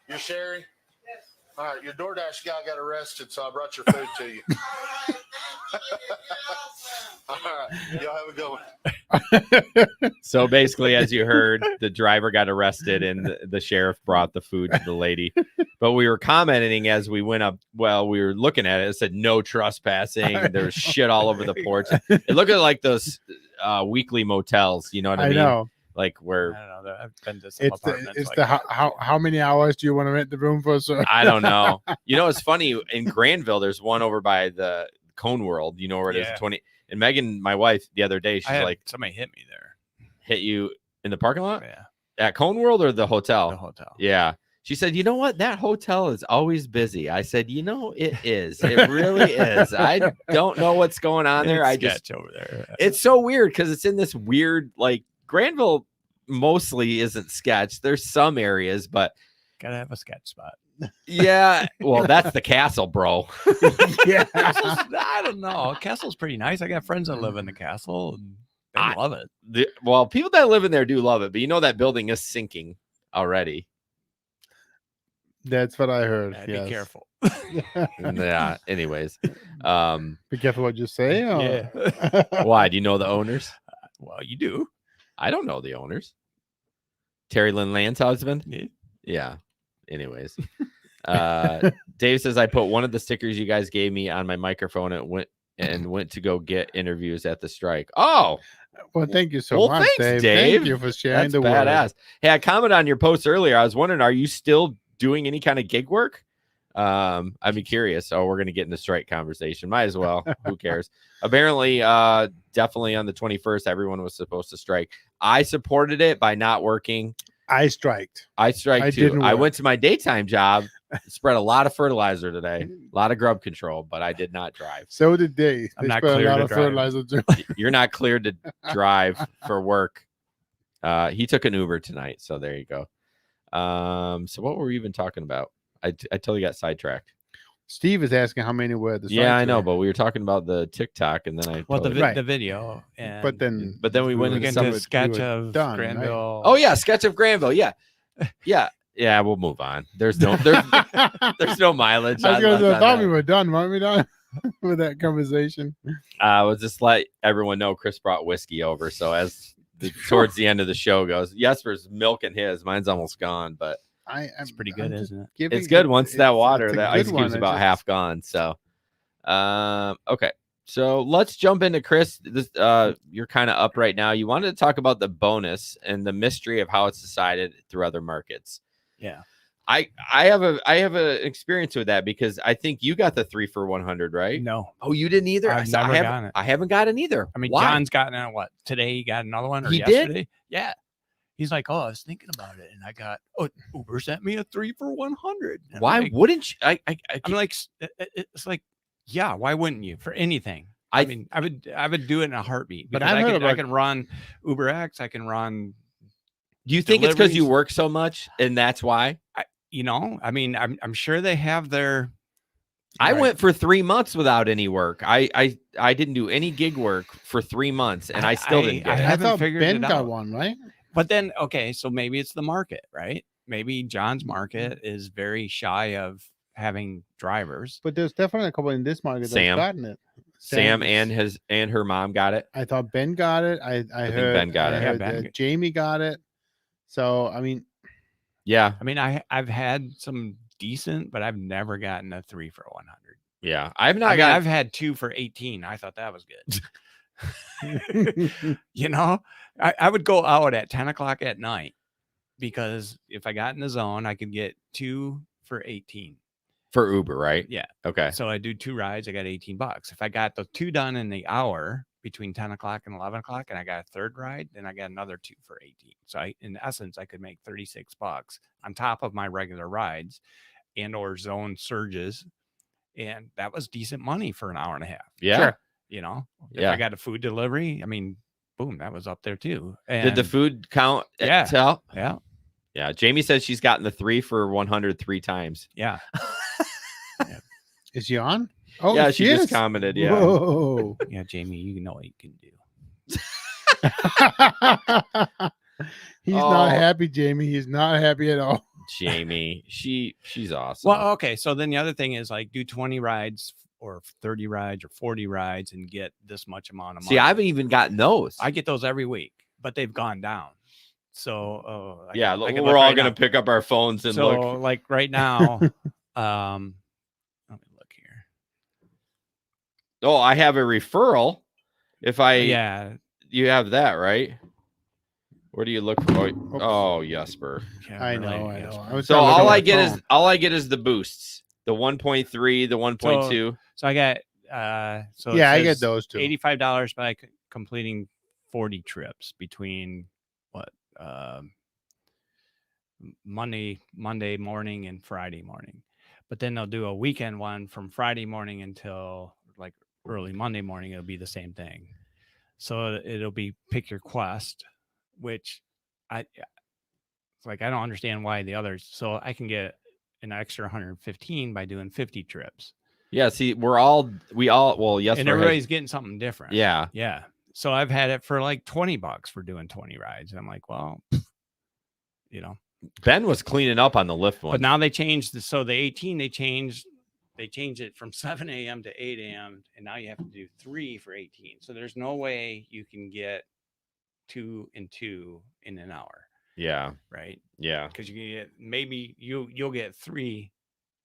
You're Sherry? Yes. All right, your DoorDash guy got arrested, so I brought your food to you. All right, y'all have a good one. So basically, as you heard, the driver got arrested and the sheriff brought the food to the lady. But we were commenting as we went up. Well, we were looking at it. It said no trespassing. There was shit all over the porch. It looked like those weekly motels. You know what I mean? Know. Like where I don't know. I've been to some apartments. It's how many hours do you want to rent the room for, sir? I don't know. You know, it's funny in Granville. There's one over by the Cone World. You know where it is? 20. And Megan, my wife, the other day, she's like, somebody hit me there. Hit you in the parking lot? Yeah. At Cone World or the hotel? The hotel. Yeah. She said, you know what? That hotel is always busy. I said, it is. It really is. I don't know what's going on there. I just over there. It's so weird because it's in this weird, like Granville mostly isn't sketch. There's some areas, but Gotta have a sketch spot. Yeah. Well, that's the castle, bro. Yeah. I don't know. Castle's pretty nice. I got friends that live in the castle. And they love it. Well, people that live in there do love it, but you know that building is sinking already. That's what I heard. Yeah, Yes. be careful. Yeah. Anyways, Be careful what you say. Or... Yeah. why? Do you know the owners? Well, you do. I don't know the owners. Terry Lynn Land's husband. Yeah. Yeah. Anyways, Dave says I put one of the stickers you guys gave me on my microphone and went to go get interviews at the strike. Oh, Well, thank you so well, much, thanks, Dave. Dave. Thank you for sharing that's the badass. word. Hey, I commented on your post earlier. I was wondering, are you still doing any kind of gig work? I'd be curious. Oh, we're gonna get in the strike conversation. Might as well. Who cares? Apparently, definitely on the 21st, everyone was supposed to strike. I supported it by not working. I striked. I strike I too. didn't I work. went to my daytime job, spread a lot of fertilizer today, a lot of grub control, but I did not drive. So did they. I'm They not spent a clear lot to of drive. fertilizer too. You're not cleared to drive for work. He took an Uber tonight, so there you go. So what were we even talking about? I totally got sidetracked. Steve is asking how many were at the strike Yeah, I know, today. but we were talking about the TikTok, and then I. Well, totally- Right. the video. And But then we went we into get some into of a sketch were of done, right? Granville. Oh yeah, sketch of Granville. Yeah, yeah. We'll move on. There's no mileage. I was left gonna on thought that. we were done. Weren't we done with that conversation? We'll just let everyone know Chris brought whiskey over. So as towards the end of the show goes, Jesper's milking his. Mine's almost gone, but It's pretty good, isn't it? it's good once that water, it's a that good ice cube's one. about half gone. So, okay. So let's jump into Chris. This, you're kind of up right now. You wanted to talk about the bonus and the mystery of how it's decided through other markets. Yeah. I have a experience with that because I think you got the 3 for 100, right? No. Oh, you didn't either. I've I never haven't, gotten it. I haven't gotten either. I mean, Why? John's gotten it. What today? He got another one, or He did? yesterday? Yeah. He's like, oh, I was thinking about it, and I got Uber sent me a 3 for 100. And Why wouldn't you? I'm like, it's like, yeah. Why wouldn't you for anything? I mean, I would do it in a heartbeat. But Because I've heard I about- can run Uber X. I can run. do you think it's because you deliveries. work so much and that's why? You know, I mean, I'm sure they have their. I Right. went for 3 months without any work. I didn't do any gig work for 3 months, and I still didn't I get it. I haven't thought figured Ben it got out. one, right? But then, okay, so maybe it's the market, right? Maybe John's market is very shy of having drivers. But there's definitely a couple in this market Sam. that's gotten it. Sam Sam's- and her mom got it. I thought Ben got it. I think heard Ben got I it. Yeah, heard Ben that Jamie got it. So I mean, Yeah, I mean, I've had some decent, but I've never gotten a 3 for 100. yeah. I've not I mean, got. I've had 2 for 18. I thought that was good. You know, I would go out at 10 o'clock at night because if I got in the zone, I could get 2 for 18. for Uber, right? Yeah. Okay. So I do 2 rides. I got $18. If I got the 2 done in the hour between 10 o'clock and 11 o'clock, and I got a third ride, then I got another 2 for 18. So in essence, I could make $36 on top of my regular rides and or zone surges. And that was decent money for an hour and a half. Yeah. Sure. You know, if Yeah. I got a food delivery, I mean, boom, that was up there too. Did the And- food count? Yeah. Tell? Yeah. Yeah. Jamie says she's gotten the 3 for 100 3 times. Yeah. is she on? Oh, yeah, she just is? commented. Yeah. Whoa. Yeah. Jamie, you know what you can do. He's Oh. not happy, Jamie. He's not happy at all. Jamie, she's awesome. Well, okay. So then the other thing is like do 20 rides or 30 rides or 40 rides and get this much amount of money. See, I haven't even gotten those. I get those every week, but they've gone down. So yeah, I can we're look all right gonna now. pick up our phones and So look. like right now, let me look here. Oh, I have a referral. If I Yeah. you have that, right? Where do you look for? Oh, Jesper. Yeah, I really, know. yes. I was So trying to look all at I my get is phone. the boosts, the 1.3, the 1.2. So I got so it Yeah, I get says those too. $85 by completing 40 trips between Monday morning and Friday morning. But then they'll do a weekend one from Friday morning until like early Monday morning. It'll be the same thing. So it'll be pick your quest, which It's like I don't understand why the others. So I can get an extra 115 by doing 50 trips. Yeah, see, well, yes, And everybody's getting something different. Yeah. Yeah. So I've had it for like $20 for doing 20 rides. And I'm like, well, Ben was cleaning up on the lift one. But now they changed the 18, they changed it from 7 a.m. to 8 a.m. and now you have to do 3 for 18. So there's no way you can get 2 and 2 in an hour. Yeah. Right. Yeah. Because you can get maybe you'll get 3,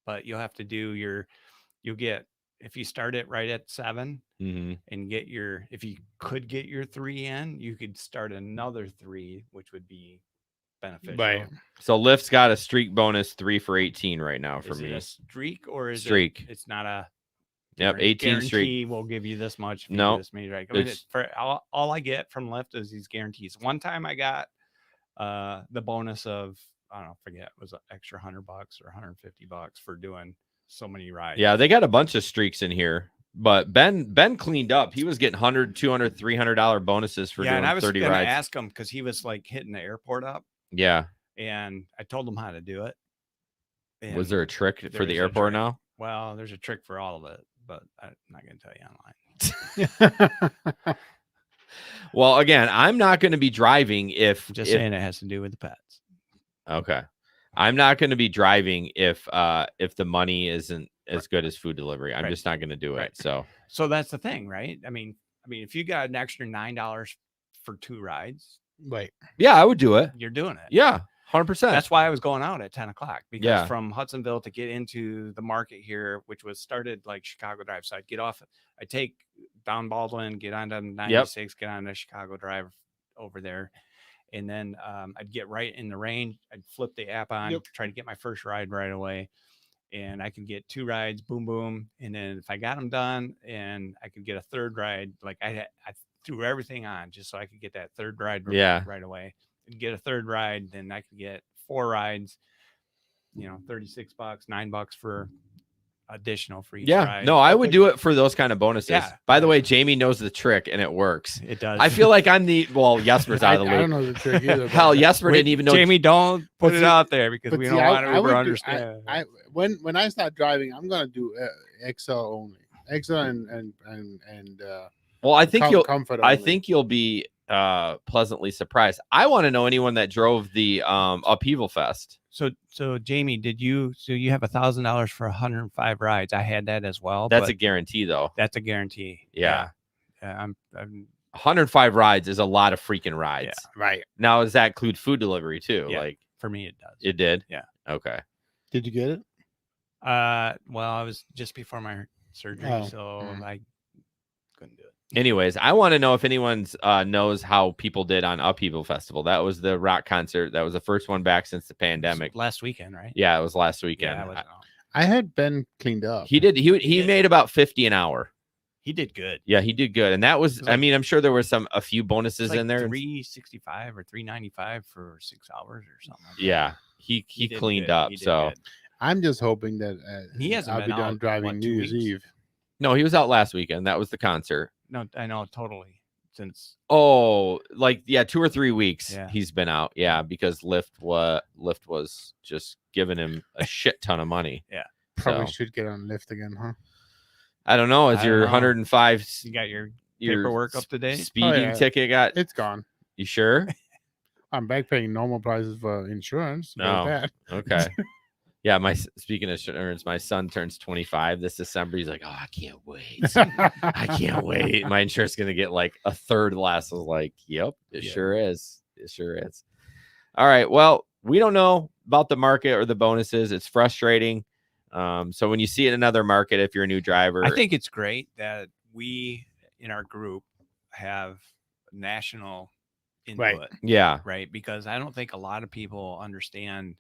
but you'll have to do you'll get, if you start it right at 7 and if you could get your 3 in, you could start another 3, which would be beneficial. Right. So Lyft's got a streak bonus 3 for 18 right now for Is me. it a streak or is streak? It's not a. Yep, 18 streak. Will give you this much. No, this many, right? I mean, for all I get from Lyft is these guarantees. One time I got the bonus of, I don't know, forget, it was an extra $100 or $150 for doing so many rides. Yeah, they got a bunch of streaks in here. But Ben cleaned up. He was getting $100, $200, $300 bonuses for doing 30 rides. And I was going to ask him because he was like hitting the airport up. Yeah. And I told him how to do it. And was there a trick for the airport now? Well, there's a trick for all of it, but I'm not going to tell you online. Well, again, I'm not going to be driving if saying it has to do with the pets. Okay. I'm not going to be driving if the money isn't as good as food delivery. I'm just not going to do it. So that's the thing, right? I mean, if you got an extra $9 for 2 rides, right? Yeah, I would do it. You're doing it. Yeah, 100%. That's why I was going out at 10 o'clock because from Hudsonville to get into the market here, which was started like Chicago Drive. So I'd get off. I take down Baldwin, get onto 96, get on to Chicago Drive over there. And then I'd get right in the range. I'd flip the app on, try to get my first ride right away. And I could get 2 rides, boom, boom. And then if I got them done and I could get a third ride, like I threw everything on just so I could get that third ride right away. And get a third ride, then I could get 4 rides, $36, $9 for additional for each ride. No, I would do it for those kind of bonuses. Yeah. By the way, Jamie knows the trick and it works. It does. I feel like I'm Jesper's out of the loop. I don't know the trick either. Hell, Jesper didn't even know. Jamie, don't put it out there because we don't want Uber to understand. When I start driving, I'm gonna do Excel only. Excel and well, I think comfort I only. think you'll be pleasantly surprised. I want to know anyone that drove the Upheaval Fest. So Jamie, you have $1,000 for 105 rides? I had that as well. That's a guarantee, though. That's a guarantee. Yeah. I'm 105 rides is a lot of freaking rides. Yeah, right. Now, does that include food delivery too? Yeah, like for me, it does. It did. Yeah. Okay. Did you get it? Well, I was just before my surgery, so I couldn't do it. Anyways, I want to know if anyone knows how people did on Upheaval Festival. That was the rock concert. That was the first one back since the pandemic. Last weekend, right? Yeah, it was last weekend. Yeah, I had Ben cleaned up. He did. He made about 50 an hour. He did good. Yeah, he did good. And that was, I mean, I'm sure there were a few bonuses in there. 365 or 395 for 6 hours or something. Like yeah, he cleaned up. So good. I'm just hoping that I'll be done driving New Year's Eve. No, he was out last weekend. That was the concert. No, I know totally. Since 2 or 3 weeks he's been out. Yeah, because Lyft was just giving him a shit ton of money. Yeah, probably should get on Lyft again, huh? I don't know. Is your 105? You got your paperwork up to date? Speeding ticket it's gone. You sure? I'm back paying normal prices for insurance. No. Okay. Yeah, speaking of insurance, my son turns 25 this December. He's like, "Oh, I can't wait! I can't wait! My insurance is gonna get like a third less." I was like, "Yep, it sure is. It sure is." All right. Well, we don't know about the market or the bonuses. It's frustrating. So when you see it in another market, if you're a new driver, I think it's great that we in our group have national input. Right. Yeah. Right. Because I don't think a lot of people understand,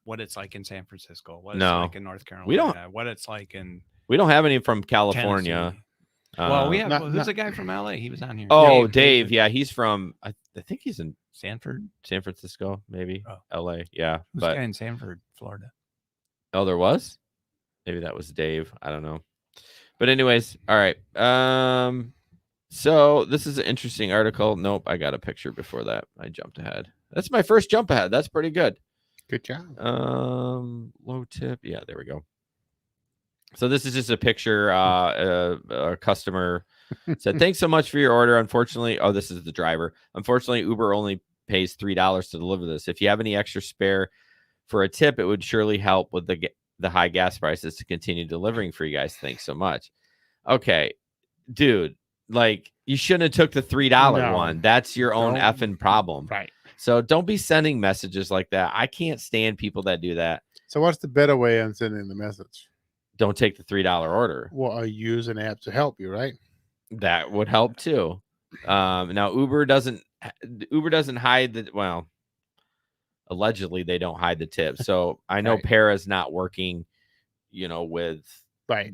what it's like in San Francisco, what it's like in North Carolina, what it's like in. We don't have any from California. Well, we have. Who's the guy from LA? He was on here. Oh, Dave. Yeah, he's from. I think he's in San Francisco, maybe LA. Yeah, who's but the guy in Sanford, Florida. Oh, there was. Maybe that was Dave. I don't know. But anyways, all right. So this is an interesting article. Nope, I got a picture before that. I jumped ahead. That's my first jump ahead. That's pretty good. Good job. Low tip. Yeah, there we go. So this is just a picture. A customer said, "Thanks so much for your order. Unfortunately, oh, this is the driver. Unfortunately, Uber only pays $3 to deliver this. If you have any extra spare for a tip, it would surely help with the high gas prices to continue delivering for you guys. Thanks so much." Okay, dude, like you shouldn't have took the $3 one. That's your own effing problem. Right. So don't be sending messages like that. I can't stand people that do that. So what's the better way of sending the message? Don't take the $3 order. Well, use an app to help you, right? That would help too. Now Uber doesn't hide the, well, allegedly they don't hide the tip. So I know Right. Para's not working,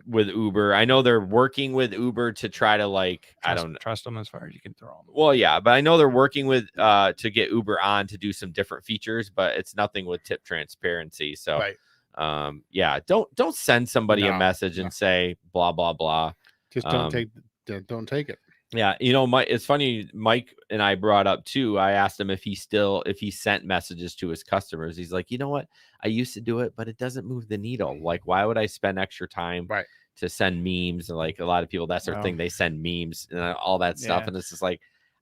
with Uber. I know they're working with Uber to try to I don't trust them as far as you can throw them. Well, yeah, but I know they're working with to get Uber on to do some different features, but it's nothing with tip transparency. So yeah, don't send somebody a message and say blah blah blah. Just don't take it. Yeah, it's funny. Mike and I brought up too. I asked him if he sent messages to his customers. He's like, you know what? I used to do it, but it doesn't move the needle. Like, why would I spend extra time to send memes? And like a lot of people, that's their thing. They send memes and all that stuff. And it's just like,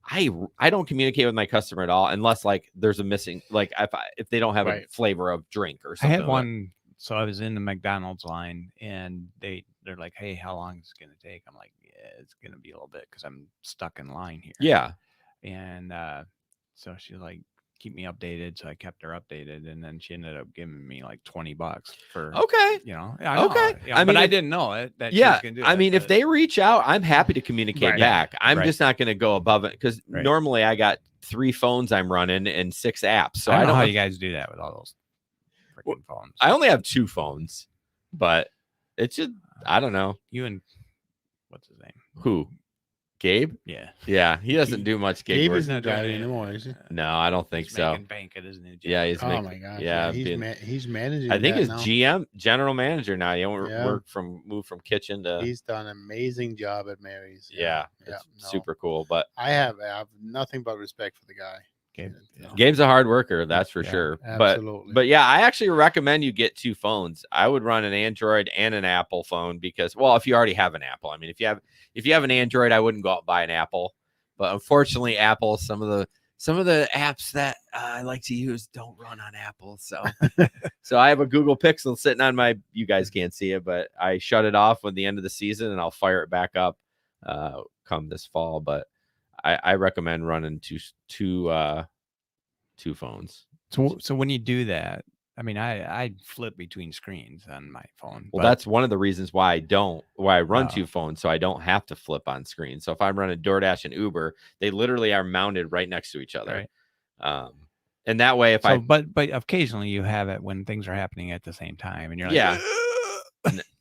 I don't communicate with my customer at all unless like there's a missing, like if they don't have a flavor of drink or something. I had one. So I was in the McDonald's line and they're like, "Hey, how long is it going to take?" I'm like, "Yeah, it's going to be a little bit because I'm stuck in line here." Yeah. And so she's like, "Keep me updated." So I kept her updated, and then she ended up giving me like $20 for. Okay. But I didn't know it. That she was gonna do I mean, if they reach out, I'm happy to communicate back. I'm Right. just not going to go above it because normally I got 3 phones I'm running and 6 apps. So I don't know how you guys do that with all those freaking phones. I only have 2 phones, but it's just I don't know. You and what's his name? Who? Gabe? Yeah, he doesn't do much gig Gabe work. isn't driving anymore, is he? No, I don't think He's so. making bank at his new job. Yeah, he's Oh my gosh! yeah, he's managing. I think that he's now. GM, general manager now. He moved from kitchen to. He's done an amazing job at Mary's. It's super cool. But I have nothing but respect for the guy. Gabe's a hard worker, that's for sure. Absolutely. But yeah, I actually recommend you get 2 phones. I would run an Android and an Apple phone because, well, if you already have an Apple, I mean, if you have an Android, I wouldn't go out and buy an Apple. But unfortunately, Apple, some of the apps that I like to use don't run on Apple. So, so I have a Google Pixel sitting on my. You guys can't see it, but I shut it off at the end of the season, and I'll fire it back up come this fall. But I recommend running two phones. So when you do that, I mean, I flip between screens on my phone. Well, that's one of the reasons why I run 2 phones, so I don't have to flip on screen. So if I'm running DoorDash and Uber, they literally are mounted right next to each other. Right. And that way, but occasionally you have it when things are happening at the same time, and you're like,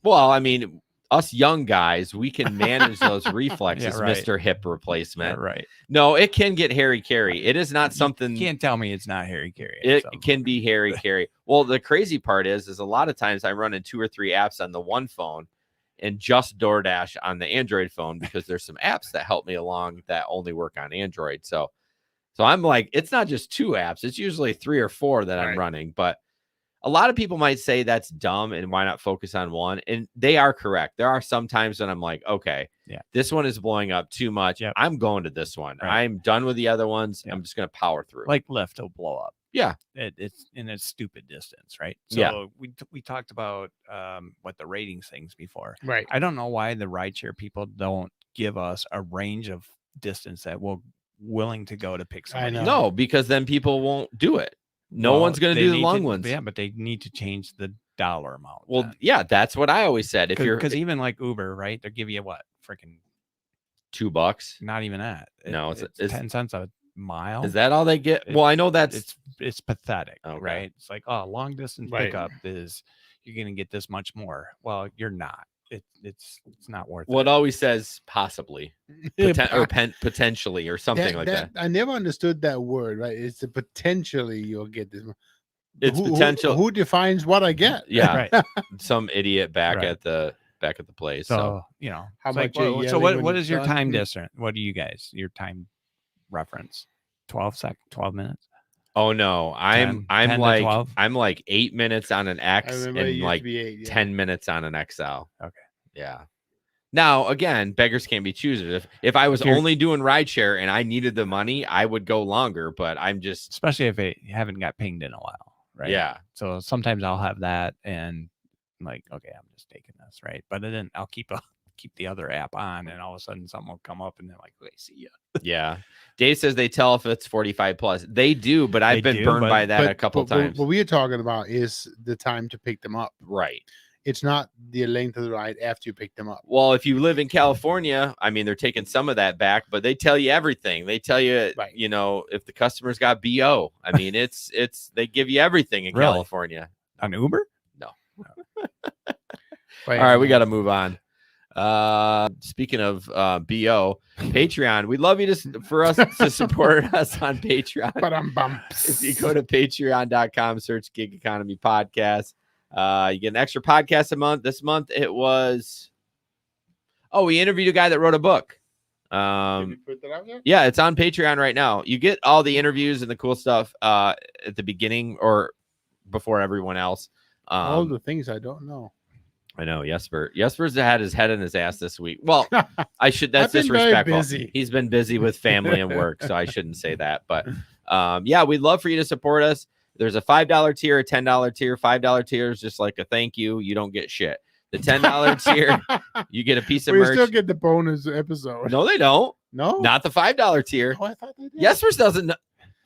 well, I mean, us young guys, we can manage those reflexes, Mr. Hip Replacement. Right. No, it can get Harry Carey. It is not something. You can't tell me it's not Harry Carey. It can be Harry Carey. Well, the crazy part is a lot of times I'm running 2 or 3 apps on the one phone and just DoorDash on the Android phone because there's some apps that help me along that only work on Android. So I'm like, it's not just 2 apps. It's usually 3 or 4 that I'm running, but a lot of people might say that's dumb and why not focus on one? And they are correct. There are some times when I'm like, okay, this one is blowing up too much. Yep. I'm going to this one. Right. I'm done with the other ones. Yep. I'm just going to power through. Like Lyft will blow up. Yeah. It's in a stupid distance, right? So we talked about what the ratings things before. Right. I don't know why the rideshare people don't give us a range of distance that we're willing to go to pick somebody. I know. No, because then people won't do it. No one's going to do the long ones. Yeah, but they need to change the dollar amount. Well, then. Yeah, that's what I always said. Because even like Uber, right? They'll give you what? Freaking $2. Not even that. No, it's 10 cents a mile. Is that all they get? Well, I know it's pathetic, right? It's like, oh, long distance pickup is you're going to get this much more. Well, you're not. It's not worth it. Well, it always says possibly or potentially or something like that. I never understood that word, right? It's the potentially you'll get this. It's potential. Who defines what I get? Yeah, right. Some idiot back at the place. So how much? So what is your time distance? What do you guys? Your time reference? 12 minutes. Oh no, 10 to 12? I'm like 8 minutes on an I X remember it and used like to be 8. Yeah. 10 minutes on an XL. Okay. Yeah. Now again, beggars can't be choosers. If I was If you're- only doing rideshare and I needed the money, I would go longer. But I'm just Especially if you haven't got pinged in a while, right? yeah. So sometimes I'll have that and I'm like, okay, I'm just taking this, right? But then I'll keep the other app on, and all of a sudden something will come up, and they're like, "Okay, see ya." Yeah. Dave says they tell if it's 45 plus. They do, but I've They been do, burned but- by that a couple times. What we are talking about is the time to pick them up. Right. It's not the length of the ride after you pick them up. Well, if you live in California, I mean, they're taking some of that back, but they tell you everything. They tell you, Right. you know, if the customer's got BO. I mean, it's they give you everything in Really? California. On Uber? All right, we got to move on. Speaking of BO, Patreon, we'd love you for us to support us on Patreon. If you go to patreon.com, search Gig Economy Podcast, you get an extra podcast a month. This month it was, we interviewed a guy that wrote a book. Did we put that out there? Yeah, it's on Patreon right now. You get all the interviews and the cool stuff at the beginning or before everyone else. All the things I don't know. I know Jesper's had his head in his ass this week. Well, that's I've been very disrespectful. busy. He's been busy with family and work, so I shouldn't say that. But yeah, we'd love for you to support us. There's a $5 tier, a $10 tier. $5 tier is just like a thank you. You don't get shit. The $10 tier, you get a piece of We merch. still get the bonus episode. No, they don't. No? Not the $5 tier. Oh, I thought they did. Jesper's doesn't know.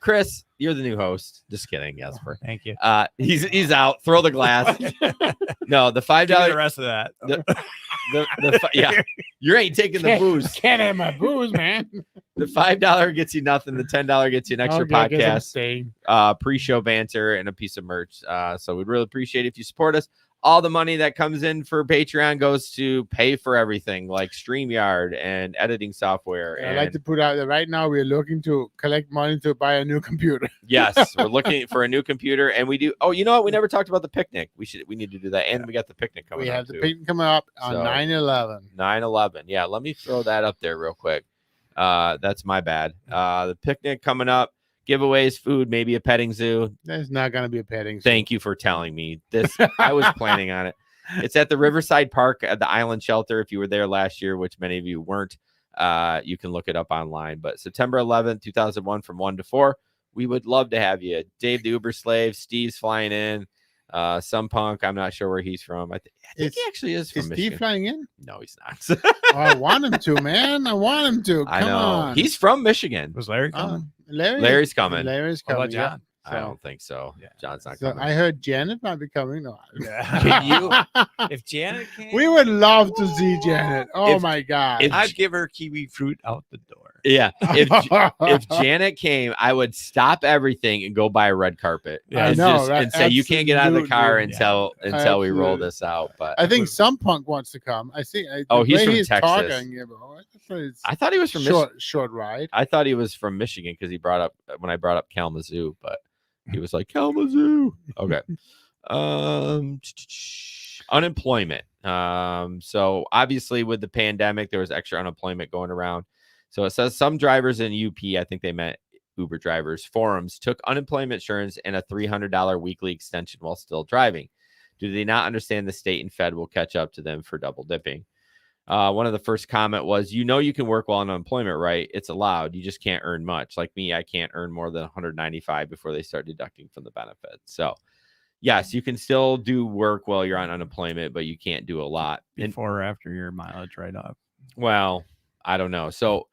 Chris, you're the new host. Just kidding, Jesper. Thank you. He's out. Throw the glass. No, the $5. Give me the rest of that. Yeah, you ain't taking the booze. Can't have my booze, man. The $5 gets you nothing. The $10 gets you an extra Okay, I guess I'm podcast, staying. pre-show banter, and a piece of merch. So we'd really appreciate it if you support us. All the money that comes in for Patreon goes to pay for everything like StreamYard and editing software. I'd And like to put out that right now we're looking to collect money to buy a new computer. yes, we're looking for a new computer, and we do. Oh, you know what? We never talked about the picnic. We need to do that, and we got the picnic coming. We up have the too. picnic coming up on So- 9/11. 9/11. Yeah, let me throw that up there real quick. That's my bad. The picnic coming up, giveaways, food, maybe a petting zoo. There's not going to be a petting zoo. Thank you for telling me this. I was planning on it. It's at the Riverside Park at the Island Shelter. If you were there last year, which many of you weren't, you can look it up online. But September 11th, 2001 from 1 to 4. We would love to have you. Dave, the Uber slave. Steve's flying in. Some punk. I'm not sure where he's from. I think he actually is from Is Michigan. Steve flying in? No, he's not. Oh, I want him to, man. I want him to. Come I know. on. He's from Michigan. Was Larry coming? Larry's coming. Larry's What coming. about yeah. John? I don't think so. Yeah. John's not So coming. I heard Janet might be coming. No. Can you? If Janet came, We would love to see Janet. Oh If- my God. if- I'd give her kiwi fruit out the door. Yeah. If Janet came, I would stop everything and go buy a red carpet. Yeah, and, I know, and say you can't get out of the car absolutely. until we roll Absolutely. this out. But I think some punk wants to come. I see. Oh, the he's way from he's Texas. Talking, yeah, bro, it's I thought he was from Michigan. short ride. I thought he was from Michigan because he brought up when I brought up Kalamazoo, but he was like Kalamazoo. Okay. Unemployment. So obviously with the pandemic, there was extra unemployment going around. So it says some drivers in UP, I think they meant Uber drivers, forums took unemployment insurance and a $300 weekly extension while still driving. Do they not understand the state and Fed will catch up to them for double dipping? One of the first comment was, you can work while on unemployment, right? It's allowed. You just can't earn much. Like me, I can't earn more than 195 before they start deducting from the benefits. So yes, you can still do work while you're on unemployment, but you can't do a lot. And Before or after your mileage write-off? well, I don't know. So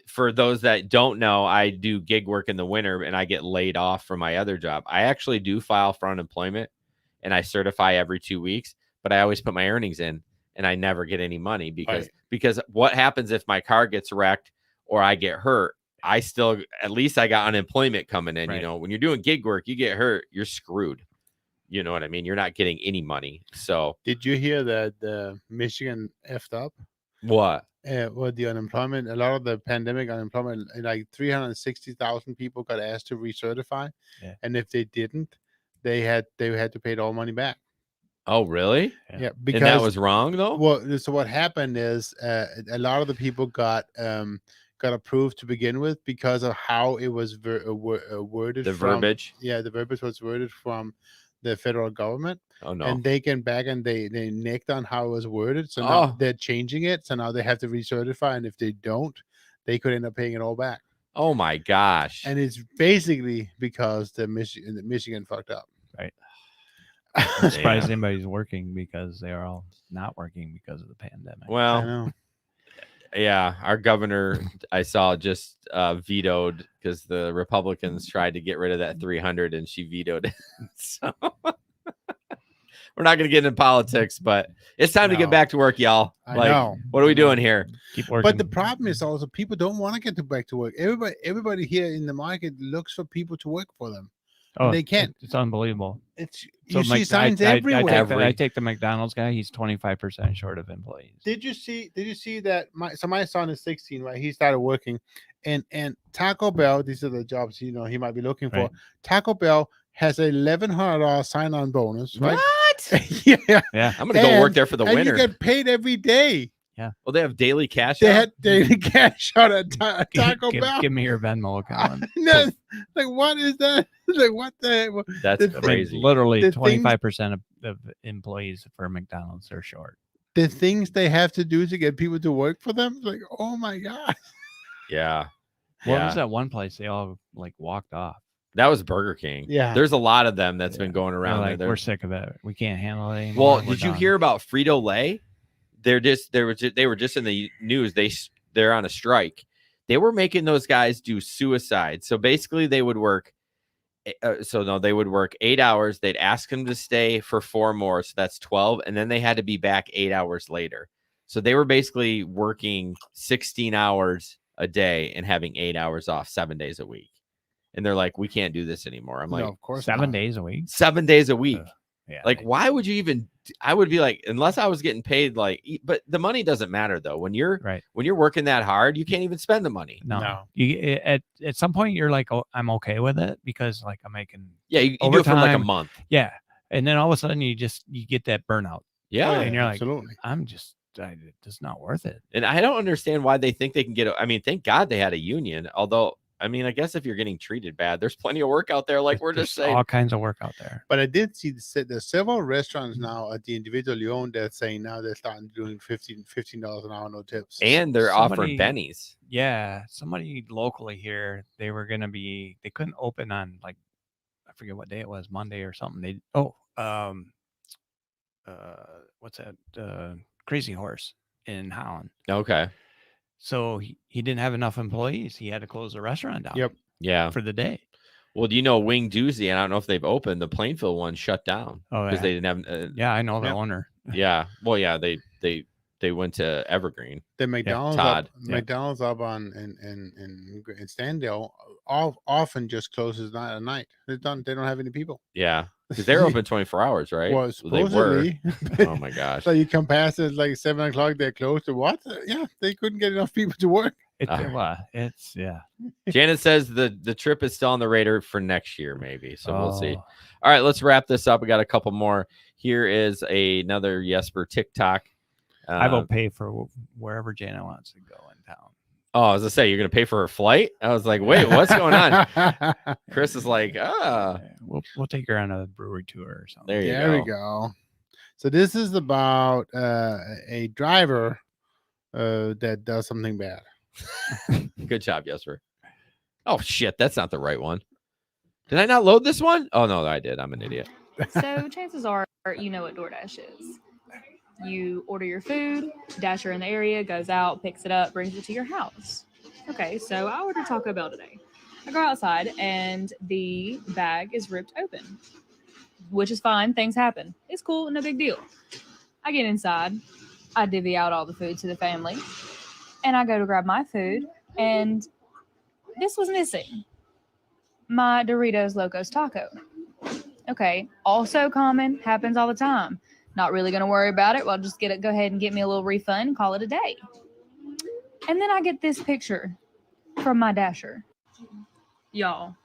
for those that don't know, I do gig work in the winter and I get laid off from my other job. I actually do file for unemployment and I certify every 2 weeks, but I always put my earnings in and I never get any money because what happens if my car gets wrecked or I get hurt? I still, at least I got unemployment coming in. Right. You know, when you're doing gig work, you get hurt, you're screwed. You know what I mean? You're not getting any money. So Did you hear that Michigan effed up? what? With the unemployment, a lot of the pandemic unemployment, like 360,000 people got asked to recertify, Yeah. and if they didn't, they had to pay it all money back. Oh, really? Yeah, And that was wrong though? well. So what happened is a lot of the people got got approved to begin with because of how it was worded. The from, verbiage. Yeah, the verbiage was worded from the federal government, Oh no. and they came back and they nicked on how it was worded. So now Oh. they're changing it. So now they have to recertify, and if they don't, they could end up paying it all back. Oh my gosh. And it's basically because the Michigan fucked up. Right. I'm surprised Damn. anybody's working because they are all not working because of the pandemic. I Well, know. yeah, our governor I saw just vetoed because the Republicans tried to get rid of that 300 and she vetoed it. So we're not going to get into politics, but it's time to get No. back to work, y'all. I Like, know. what are we doing here? Keep working. But the problem is also people don't want to get back to work. Everybody here in the market looks for people to work for them. They can't. It's unbelievable. It's So you see signs I everywhere. I take the McDonald's guy. He's 25% short of employees. Did you see that my son is 16, right? He started working, and Taco Bell. These are the jobs he might be looking for. Right. Taco Bell has a $1,100 sign-on bonus, right? What? Yeah. Yeah. I'm going to go work there for the and winter. you get paid every day. Well, they have daily cash. They out? had daily cash out at Taco Bell. Give me your Venmo account. No, like what is that? Like what the? That's the- I mean, crazy. literally The things- 25% of employees for McDonald's are short. The things they have to do to get people to work for them, like oh my god. Yeah. What Yeah. was that one place they all like walked off? That was Burger King. Yeah. There's a lot of them that's Yeah. been going They're around like, there. we're sick of it. We can't handle it anymore. Well, We're did you done." hear about Frito-Lay? They were just in the news. They're on a strike. They were making those guys do suicide. So basically, they would work. They would work 8 hours. They'd ask them to stay for 4 more, so that's 12, and then they had to be back 8 hours later. So they were basically working 16 hours a day and having 8 hours off 7 days a week. And they're like, we can't do this anymore. I'm like, no, of course 7 not. days a week. 7 days a week. Yeah. Like, why would you even? I would be like, unless I was getting paid, but the money doesn't matter though. When you're working that hard, you can't even spend the money. No. You at some point you're like, oh, I'm okay with it because like I'm making Yeah, you do it for like a overtime. month. yeah, and then all of a sudden you get that burnout. Yeah, Oh, and you're like, absolutely. It's not worth it. and I don't understand why they think they can get. I mean, thank God they had a union. Although, I mean, I guess if you're getting treated bad, there's plenty of work out there. Like we're just There's saying. all kinds of work out there. But I did see there's several restaurants now at the individually owned that's saying now they're starting doing $15 an hour, no tips. And they're offering bennies. Yeah, somebody locally here, they couldn't open on like I forget what day it was, Monday or something. What's that? Crazy Horse in Holland. Okay. So he didn't have enough employees. He had to close the restaurant down. Yep. Yeah. For the day. Well, do you know Wing Doozy? And I don't know if they've opened. The Plainfield one shut down Oh, because yeah. they didn't have. Yeah, I know the Yep. owner. Yeah. Well, yeah. They went to Evergreen. The McDonald's Todd. McDonald's up on in Standale often just closes at night. They don't have any people. Yeah, because they're open 24 hours, right? Well, They were. supposedly. Oh my gosh. So you come past it like 7 o'clock, they're closed. What? Yeah, they couldn't get enough people to work. It's yeah. Janet says the trip is still on the radar for next year, maybe. So we'll see. Oh. All right, let's wrap this up. We got a couple more. Here is another Jesper TikTok. I will pay for wherever Janet wants to go in town. Oh, I was gonna say you're gonna pay for her flight. I was like, wait, what's going on? Chris is like, We'll take her on a brewery tour or something. there you There go. we go. So this is about a driver that does something bad. Good job, Jesper. Oh shit, that's not the right one. Did I not load this one? Oh no, I did. I'm an idiot. So chances are you know what DoorDash is. You order your food, Dasher in the area goes out, picks it up, brings it to your house. Okay, so I ordered Taco Bell today. I go outside and the bag is ripped open, which is fine. Things happen. It's cool, no big deal. I get inside, I divvy out all the food to the family, and I go to grab my food, and this was missing. My Doritos Locos Taco. Okay, also common, happens all the time. Not really going to worry about it. Well, just go ahead and get me a little refund and call it a day. And then I get this picture from my Dasher. Y'all.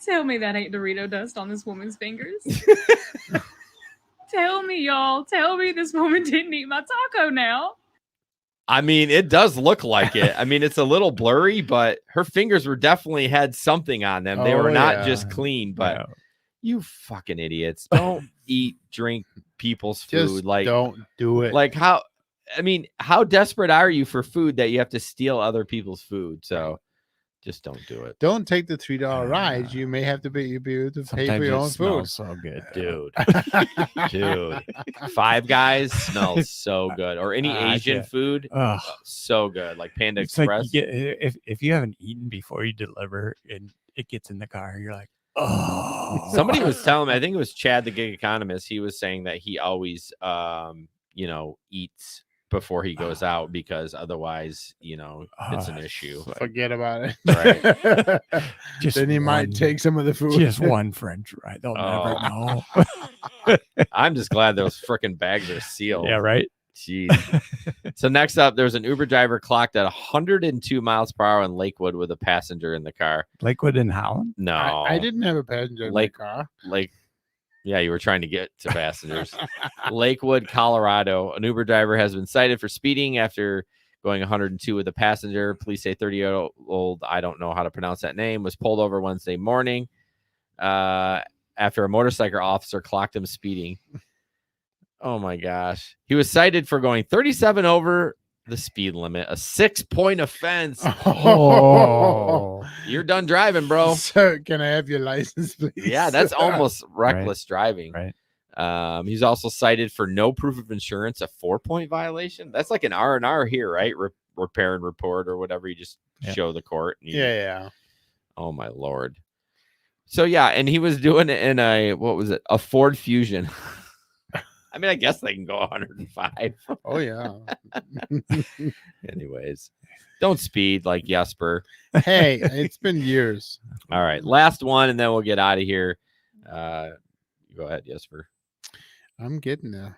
Tell me that ain't Dorito dust on this woman's fingers. Tell me, y'all. Tell me this woman didn't eat my taco now. I mean, it does look like it. I mean, it's a little blurry, but her fingers were definitely had something on them. They were not just clean, but Yeah. you fucking idiots. Don't eat, drink people's food. Just Like, don't do it. like how, I mean, how desperate are you for food that you have to steal other people's food? So just don't do it. Don't take the $3 rides. You may have to be able to pay for Sometimes your it own food. smells so good. Dude. Dude. Five Guys smells so good. Or any Asian yeah. food, Ugh. so good. Like Panda It's like Express. you get, if you haven't eaten before you deliver and it gets in the car, you're like, oh. Somebody was telling me, I think it was Chad, the gig economist. He was saying that he always, eats before he goes out because otherwise, it's an issue. Forget about it. Right. Just Then he might one- take some of the food. just one French fry. They'll never know. I'm just glad those freaking bags are sealed. Yeah, right. Jeez. So next up, there's an Uber driver clocked at 102 miles per hour in Lakewood with a passenger in the car. Lakewood in Holland. No, I didn't have a passenger in my car. Yeah, you were trying to get to passengers. Lakewood, Colorado. An Uber driver has been cited for speeding after going 102 with a passenger. Police say 30-year-old, I don't know how to pronounce that name, was pulled over Wednesday morning after a motorcycle officer clocked him speeding. Oh, my gosh. He was cited for going 37 over the speed limit, a 6-point offense. Oh, You're done driving, bro. So can I have your license, please? Yeah, that's almost reckless driving. right. He's also cited for no proof of insurance, a 4-point violation. That's like an R&R here, right? Repair and report or whatever. You just show the court. And Yeah. Oh my Lord. So yeah, and he was doing it in a Ford Fusion. I mean, I guess they can go 105. Oh yeah. Anyways, don't speed like Jesper. Hey, it's been years. All right, last one, and then we'll get out of here. Go ahead, Jesper. I'm getting there.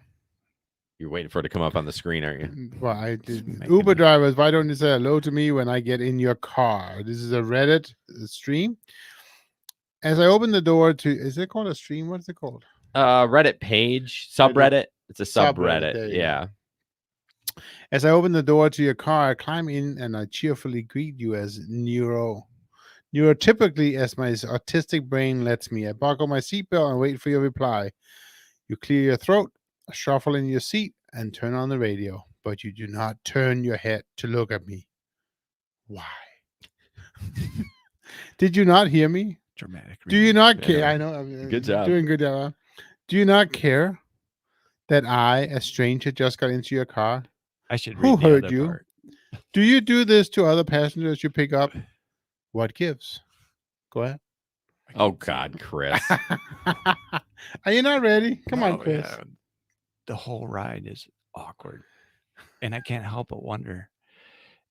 You're waiting for it to come up on the screen, aren't you? Well, I did. Making Uber me- drivers, why don't you say hello to me when I get in your car? This is a Reddit stream. As I open the door to, is it called a stream? What is it called? Reddit page, subreddit. It's a Subreddit, there subreddit. you Yeah. As I open the door to your car, I climb in and I cheerfully greet you as neurotypically as my autistic brain lets me. I buckle my seatbelt and wait for your reply. You clear your throat, shuffle in your seat, and turn on the radio, but you do not turn your head to look at me. Why? Did you not hear me? Dramatic. Do you not care? Yeah. I know. I'm Good job. Doing good job. Do you not care that I, a stranger, just got into your car? I should Who read the heard other you? part. Do you do this to other passengers you pick up? What gives? Go ahead. Oh God, Chris. Are you not ready? Come on, Oh, Chris. yeah. The whole ride is awkward. And I can't help but wonder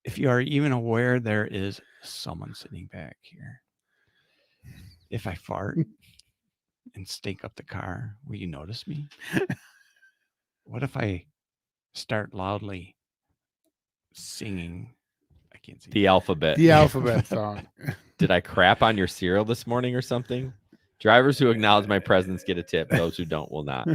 if you are even aware there is someone sitting back here. If I fart and stink up the car, will you notice me? What if I start loudly singing? I can't sing. The alphabet. The alphabet song. Did I crap on your cereal this morning or something? Drivers who acknowledge my presence get a tip. Those who don't will not.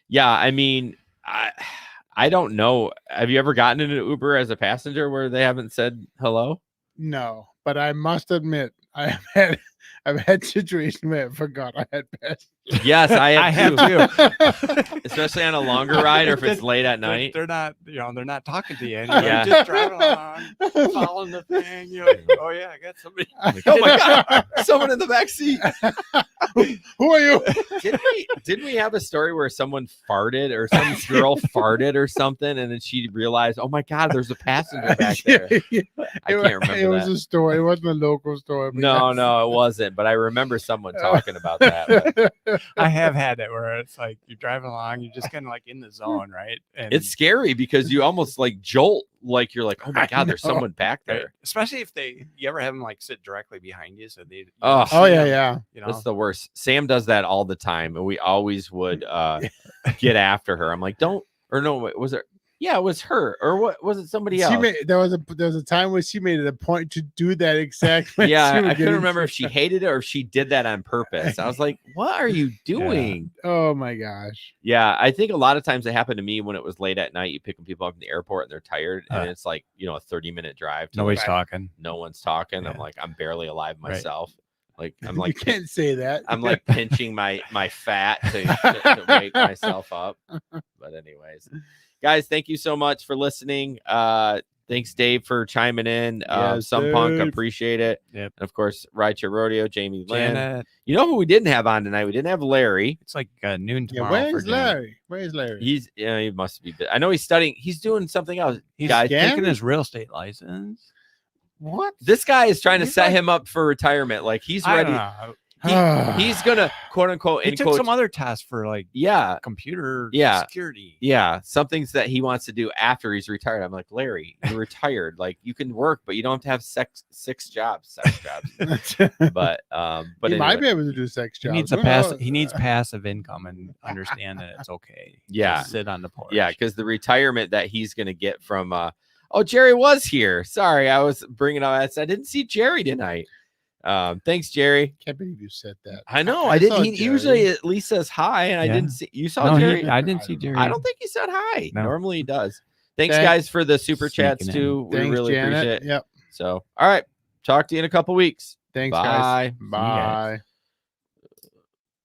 Yeah, I mean, I don't know. Have you ever gotten in an Uber as a passenger where they haven't said hello? No, but I must admit, I've had situations where I forgot I had passengers. Yes, I have, too. especially on a longer ride or if it's late at night. They're not, they're not talking to you. Anymore. Yeah. You're just driving along, following the thing. You're like, oh yeah, I got somebody. Oh my God, someone in the back seat. Who are you? Didn't we have a story where someone farted or some girl farted or something, and then she realized, oh my God, there's a passenger back there. I can't remember It was that. a story. It wasn't a local story. but No, yes. no, it wasn't. But I remember someone talking about that. But I have had it where it's like you're driving along, you're just kind of like in the zone, right? And it's scary because you almost like jolt, like you're like, oh my I God, there's know. someone back right? there. Especially if you ever have them like sit directly behind you, so they you Oh. don't see Oh yeah, them, yeah. you know. That's the worst. Sam does that all the time, and we always would get after her. I'm like, don't, or no, was it Yeah, it was her, or what was it? Somebody She else? made there was a time where she made it a point to do that exactly. Yeah, I couldn't remember if she hated it or if she did that on purpose. I was like, "What are you doing?" Oh my gosh. Yeah, I think a lot of times it happened to me when it was late at night. You picking people up from the airport and they're tired, and it's like a 30-minute drive. To Nobody's talking. No one's talking. Yeah. I'm like, I'm barely alive Right. myself. Like I'm You like can't say that. I'm like pinching my fat to wake myself up. But anyways, guys, thank you so much for listening. Thanks, Dave, for chiming in. Yes, Some Punk, Dave. appreciate it. Yep. And of course, Ride Your Rodeo, Jamie Lynn. Janet, You know who we didn't have on tonight? We didn't have Larry. it's like noon Yeah, tomorrow. for where's Janet. Larry? Where's Larry? He must be. I know he's studying. He's doing something else. He's Guys, taking his real estate license. What? this guy is trying to He's set like- him up for retirement. Like he's I ready. don't know. He's gonna quote unquote. He in took quotes, some other tests for like yeah, computer Yeah. security. yeah, some things that he wants to do after he's retired. I'm like, Larry, you're retired. Like you can work, but you don't have to have sex jobs. But he might anyway. be able to do sex He jobs. needs Who knows? he needs passive income and understand that it's okay. to Yeah. sit on the porch. Yeah, because the retirement that he's gonna get from oh, Jerry was here. Sorry, I was bringing up. I didn't see Jerry tonight. Thanks, Jerry. Can't believe you said that. I know. I I didn't. saw He Jerry. usually at least says hi, and I Yeah. didn't see. You saw No, Jerry? I didn't see Jerry. I don't think he said hi. No. Normally he does. Thanks, Thank- guys, for the super chats Sneaking in. too. We Thanks, really Janet. appreciate it. Yep. So, all right. Talk to you in a couple weeks. Thanks, Bye. guys. guys. Bye.